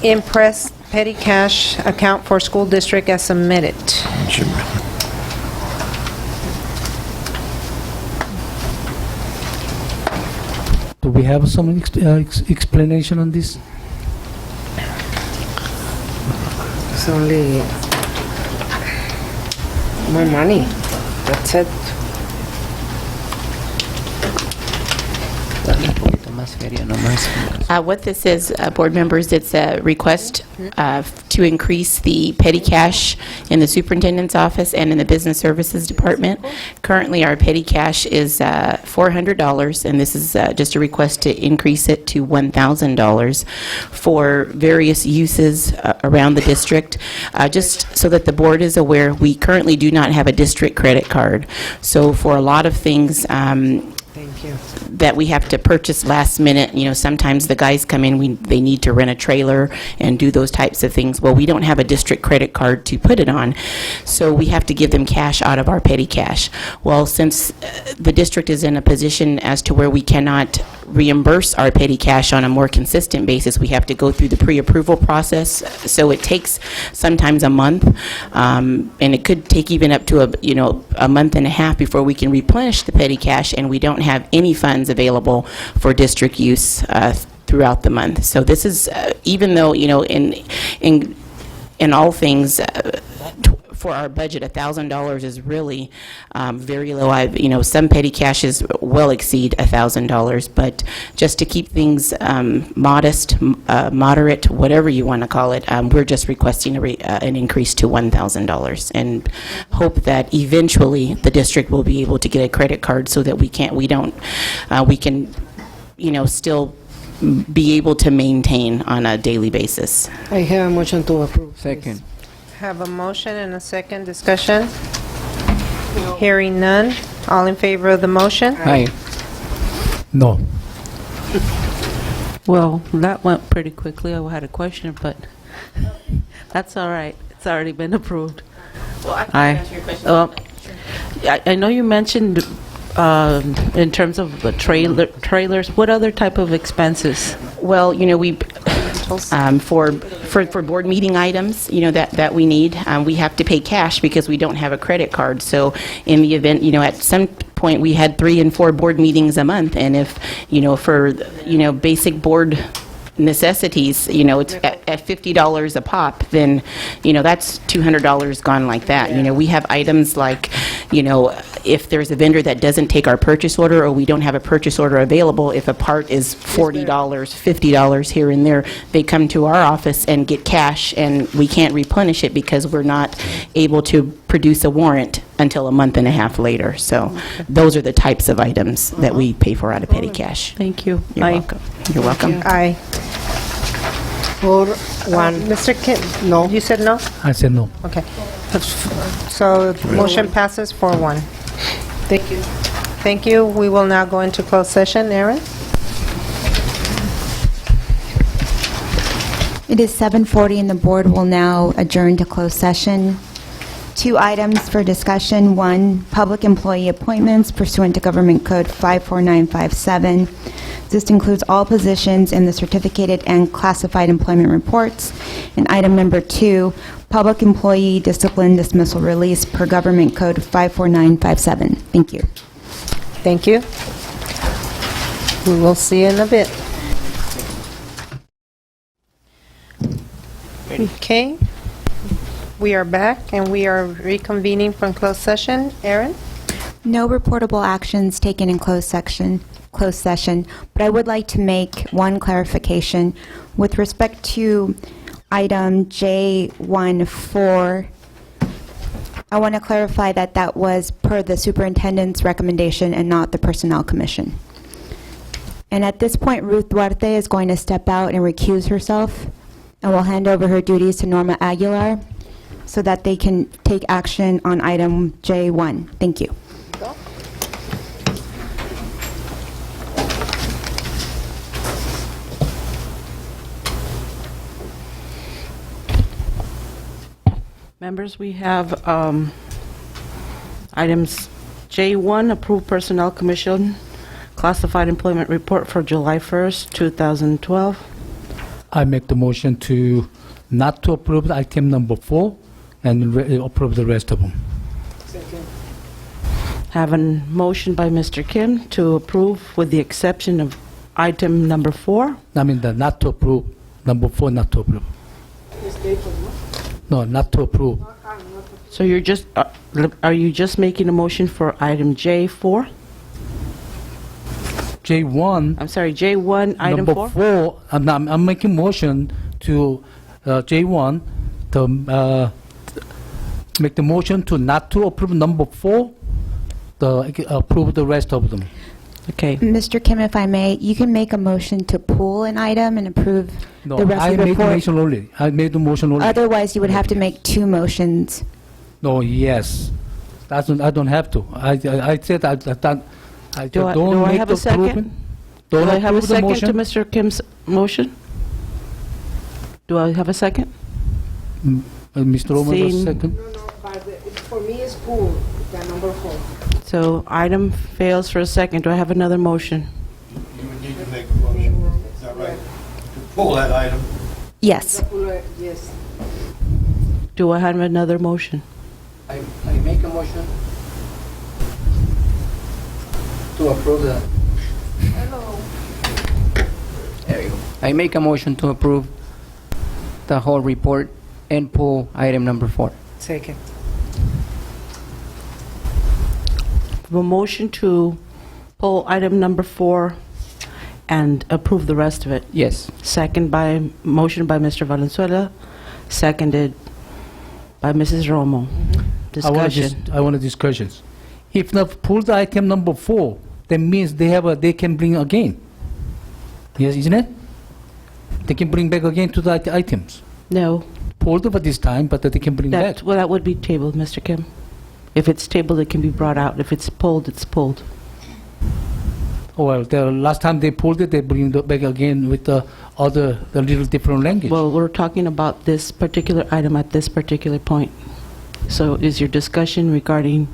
impressed petty cash account for school district as submitted. Do we have some explanation on this? It's only more money. That's it. What this is, board members, it's a request to increase the petty cash in the superintendent's office and in the business services department. Currently, our petty cash is $400, and this is just a request to increase it to $1,000 for various uses around the district. Just so that the board is aware, we currently do not have a district credit card. So for a lot of things, Thank you. that we have to purchase last minute. You know, sometimes the guys come in, they need to rent a trailer and do those types of things. Well, we don't have a district credit card to put it on, so we have to give them cash out of our petty cash. Well, since the district is in a position as to where we cannot reimburse our petty cash on a more consistent basis, we have to go through the pre-approval process. So it takes sometimes a month, and it could take even up to a month and a half before we can replenish the petty cash, and we don't have any funds available for district use throughout the month. So this is, even though, in all things, for our budget, $1,000 is really very low. Some petty caches well exceed $1,000, but just to keep things modest, moderate, whatever you want to call it, we're just requesting an increase to $1,000, and hope that eventually the district will be able to get a credit card so that we can still be able to maintain on a daily basis. I have a motion to approve. Second. Have a motion and a second discussion. Hearing none. All in favor of the motion? Aye. No. Well, that went pretty quickly. I had a question, but that's all right. It's already been approved. Well, I can Aye. answer your question. Well, I know you mentioned in terms of the trailers, what other type of expenses? Well, we for board meeting items, that we need, we have to pay cash because we don't have a credit card. So in the event, at some point we had 3 and 4 board meetings a month, and if for basic board necessities, it's at $50 a pop, then that's $200 gone like that. We have items like, if there's a vendor that doesn't take our purchase order, or we don't have a purchase order available, if a part is $40, $50 here and there, they come to our office and get cash, and we can't replenish it because we're not able to produce a warrant until a month and a half later. So those are the types of items that we pay for out of petty cash. Thank you. You're welcome. You're welcome. Aye. 4-1. Mr. Kim? No. You said no? I said no. Okay. So motion passes 4-1. Thank you. Thank you. We will now go into closed session. Aaron? It is 7:40 and the board will now adjourn to closed session. 2 items for discussion. 1, public employee appointments pursuant to Government Code 54957. This includes all positions in the certificated and classified employment reports. And item number 2, public employee discipline dismissal release per Government Code 54957. Thank you. Thank you. We will see you in a bit. Okay. We are back, and we are reconvening from closed session. Aaron? No reportable actions taken in closed session, but I would like to make one clarification. With respect to item J14, I want to clarify that that was per the superintendent's recommendation and not the Personnel Commission. And at this point, Ruth Duarte is going to step out and recuse herself, and will hand over her duties to Norma Aguilar so that they can take action on item J1. Thank you. Members, we have items J1, approved Personnel Commission classified employment report for July 1st, 2012. I make the motion to not to approve item number 4 and approve the rest of them. Have a motion by Mr. Kim to approve with the exception of item number 4. I mean, the not to approve, number 4 not to approve. No, not to approve. So you're just, are you just making a motion for item J4? J1. I'm sorry, J1, item number 4. I'm making motion to J1 to make the motion to not to approve number 4, approve the rest of them. Okay. Mr. Kim, if I may, you can make a motion to pull an item and approve No, the rest I of the made the report. motion only. I made the motion only. Otherwise, you would have to make 2 motions. No, yes. I don't have to. I said I don't Do I make have the a second? approval. Do Don't I have a approve the second motion. to Mr. Kim's motion? Do I have a second? Mr. Roman, Seeing- second. But for me, it's pool, the number 4. So item fails for a second. Do I have another motion? You would need to make a motion, is that right? To pull that item. Yes. Yes. Do I have another motion? I make a motion to approve the... There you go. I make a motion to approve the whole report and pull item number 4. Second. A motion to pull item number 4 and approve the rest of it. Yes. Motion by Mr. Valenzuela, seconded by Mrs. Romo. Discussion. I want a discussions. If not pull the item number 4, that means they can bring again. Yes, isn't it? They can bring back again to the items. No. Pulled over this time, but they can bring back. Well, that would be tabled, Mr. Kim. If it's tabled, it can be brought out. If it's pulled, it's pulled. Oh, well, the last time they pulled it, they bring it back again with the little different language. Well, we're talking about this particular item at this particular point. So is your discussion regarding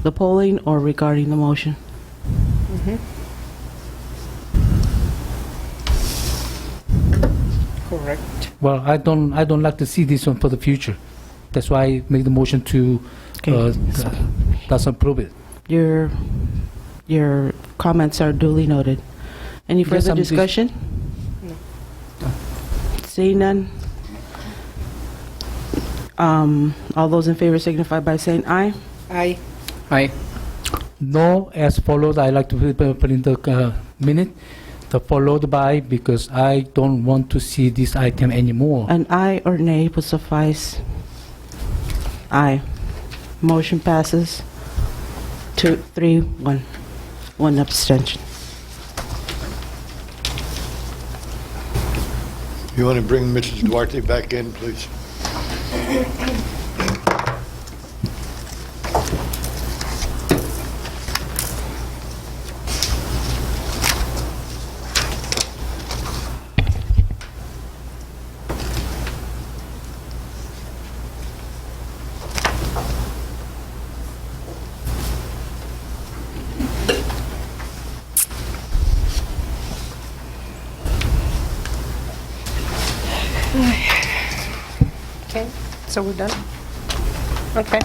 the polling or regarding the motion? Correct. Well, I don't like to see this one for the future. That's why I make the motion to doesn't approve it. Your comments are duly noted. Any Yes, further I'm just- discussion? No. Seeing none. All those in favor signify by saying aye. Aye. Aye. No, as followed. I like to put in the minute. The followed by, because I don't want to see this item anymore. An aye or nay would suffice. Aye. Motion passes. 2, 3, 1. 1 abstention. You want to bring Mrs. Duarte back in, please? Okay, so we're done? Okay.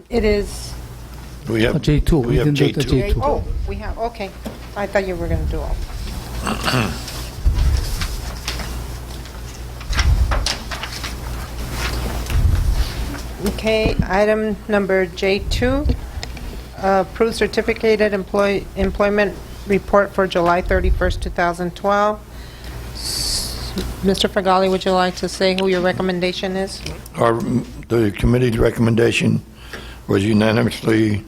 It is, We have J2. We have didn't do the J2. oh, we have, okay. I thought you were going to do all. Okay, item number J2, approved certificated employment report for July 31st, 2012. Mr. Fagali, would you like to say who your recommendation is? The committee's recommendation was unanimously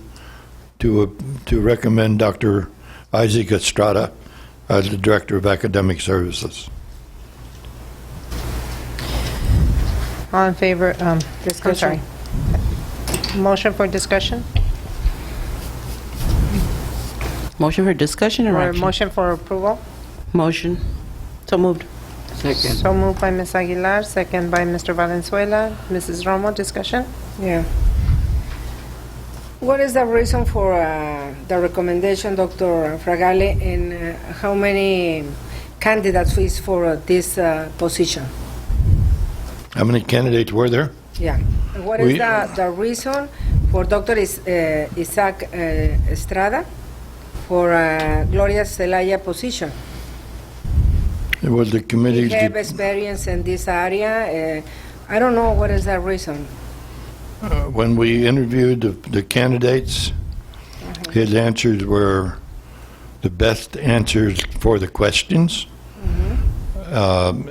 to recommend Dr. Isaac Estrada as the Director of Academic Services. All in favor, I'm sorry. Motion for discussion? Motion for discussion or Or action? motion for approval? Motion. So moved. Second. So moved by Ms. Aguilar, second by Mr. Valenzuela. Mrs. Romo, discussion? Yeah. What is the reason for the recommendation, Dr. Fragale, and how many candidates is for this position? How many candidates were there? Yeah. What is the reason for Dr. Isaac Estrada for Gloria Zelaya position? It was the committee's... He have experience in this area. I don't know what is the reason. When we interviewed the candidates, his answers were the best answers for the questions.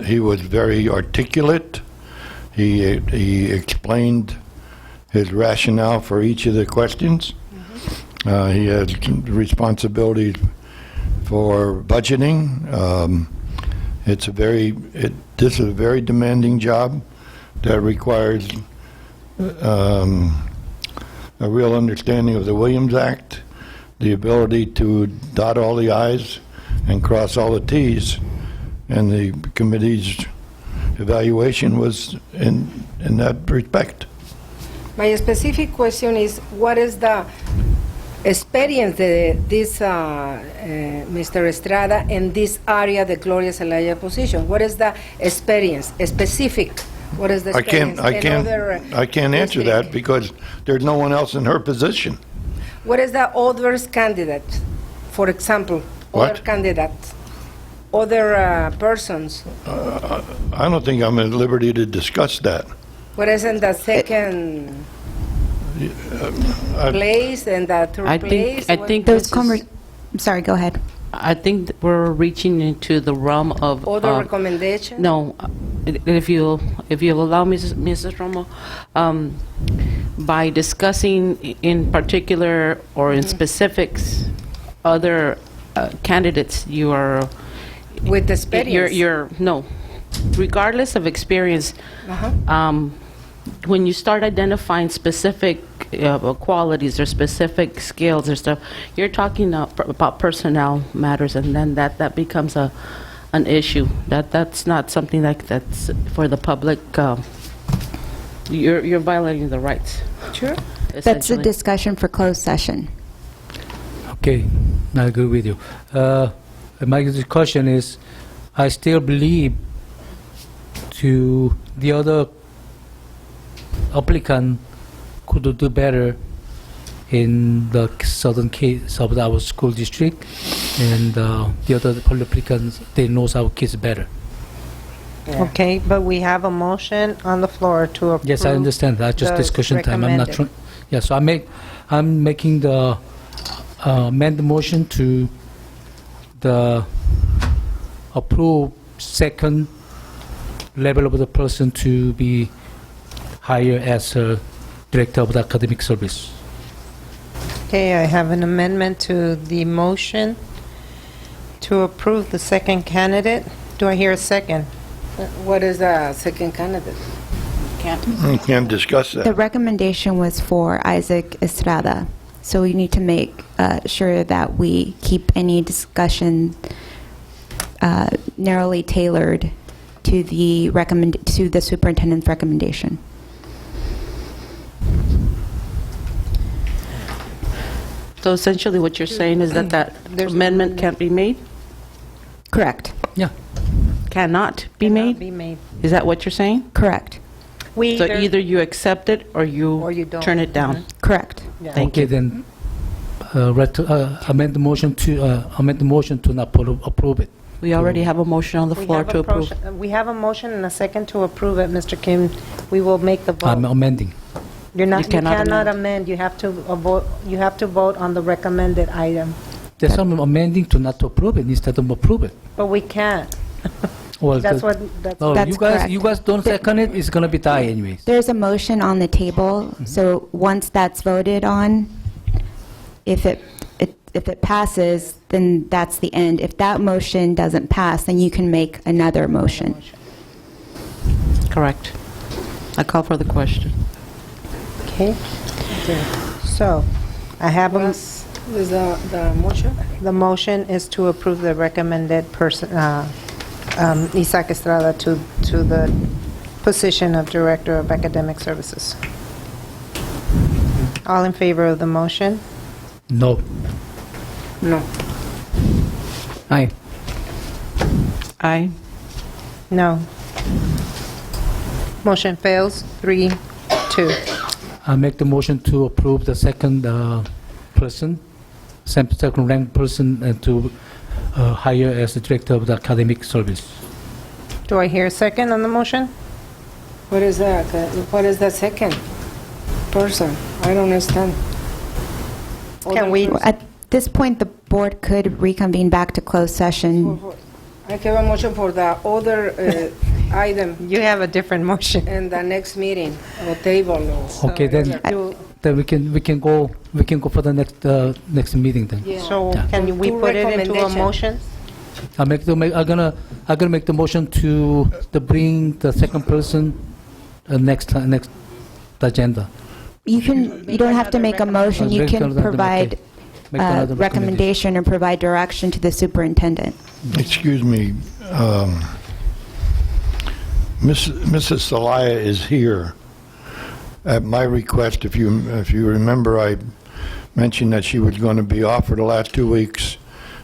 He was very articulate. He explained his rationale for each of the questions. He has responsibilities for budgeting. This is a very demanding job that requires a real understanding of the Williams Act, the ability to dot all the I's and cross all the T's, and the committee's evaluation was in that respect. My specific question is, what is the experience that this Mr. Estrada in this area, the Gloria Zelaya position? What is the experience, specific? What is the experience? I can't answer that because there's no one else in her position. What is the others candidate? For example, What? other candidates, other persons. I don't think I'm at liberty to discuss that. What is in the second place and the third place? I think Those this is- I'm sorry, go ahead. I think that we're reaching into the realm of Other recommendation? No, if you allow me, Mrs. Romo, by discussing in particular or in specifics other candidates, you are with experience. You're no, regardless of experience. When you start identifying specific qualities or specific skills or stuff, you're talking about personnel matters, and then that becomes an issue. That's not something that's for the public. You're violating the rights. Sure. That's a essentially. discussion for closed session. Okay, I agree with you. My discussion is, I still believe to the other applicant could do better in the southern case of our school district, and the other applicants, they know our kids better. Okay, but we have a motion on the floor to approve. Yes, I understand. That's just the discussion time. I'm not recommended. trying. Yeah, so I'm making the amend the motion to the approve second level of the person to be hired as a director of the academic service. Okay, I have an amendment to the motion to approve the second candidate. Do I hear a second? What is the second candidate? You can't discuss The that. recommendation was for Isaac Estrada, so we need to make sure that we keep any discussion narrowly tailored to the superintendent's recommendation. So essentially, what you're saying is that amendment can't be made? Correct. Yeah. Cannot be Cannot made? be made. Is that what you're saying? Correct. So either you accept it or you don't. turn it down? Correct. Yeah. Thank Okay, you. then amend the motion to not approve it. We already have a motion on the We floor have to a approve. we have a motion and a second to approve it, Mr. Kim. We will make the I'm vote. amending. You You cannot cannot amend. amend. You have to vote. You have to vote on the recommended item. That's why I'm amending to not approve it instead of approve it. But we can't. Well, That's what. That's no, That's you guys, correct. you guys don't second it, it's gonna be die anyways. There's a motion on the table, so once that's voted on, if it passes, then that's the end. If that motion doesn't pass, then you can make another motion. Correct. I call for the question. Okay. So, I have a. Is the motion? The motion is to approve the recommended person, Isaac Estrada to the position of Director of Academic Services. All in favor of the motion? No. No. Aye. Aye. No. Motion fails, 3-2. I make the motion to approve the second person, second ranked person to hire as the Director of the Academic Service. Do I hear a second on the motion? What is that? What is the second person? I don't understand. Can we, At this point, the board could reconvene back to closed session. I have a motion for the other item you have a different motion. in the next meeting, or table. Okay, then we can go for the next meeting then. So Yeah. can we Two put it into a recommendations. motion? I'm gonna make the motion to bring the second person next agenda. You don't have to make a motion, you can provide Make another recommendation or provide direction to the superintendent. Excuse me, Mrs. Celaya is here. At my request, if you remember, I mentioned that she was going to be off for the last 2 weeks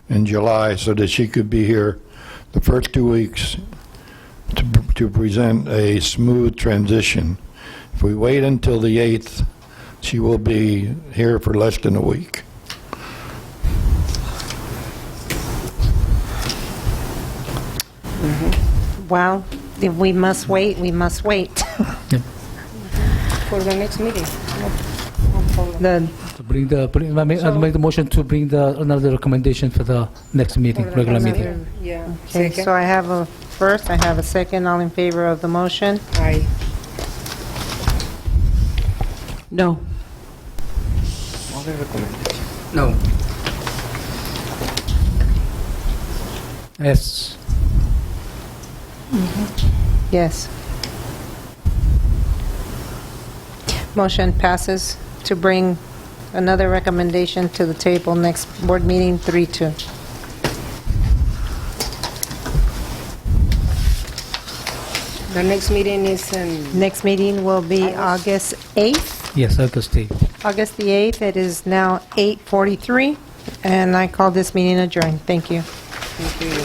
in July so that she could be here the first 2 weeks to present a smooth transition. If we wait until the 8th, she will be here for less than a week. Well, if we must wait, we must wait. For the next meeting. The I make the motion to bring another recommendation for the next meeting, regular meeting. Yeah. Okay, Second? so I have a first, I have a second, all in favor of the motion? Aye. No. No. Yes. Yes. Motion passes to bring another recommendation to the table next board meeting, 3-2. The next meeting is in... Next meeting will be August 8th. Yes, August 8th. August the 8th, it is now 8:43, and I call this meeting adjourned. Thank you. Thank you.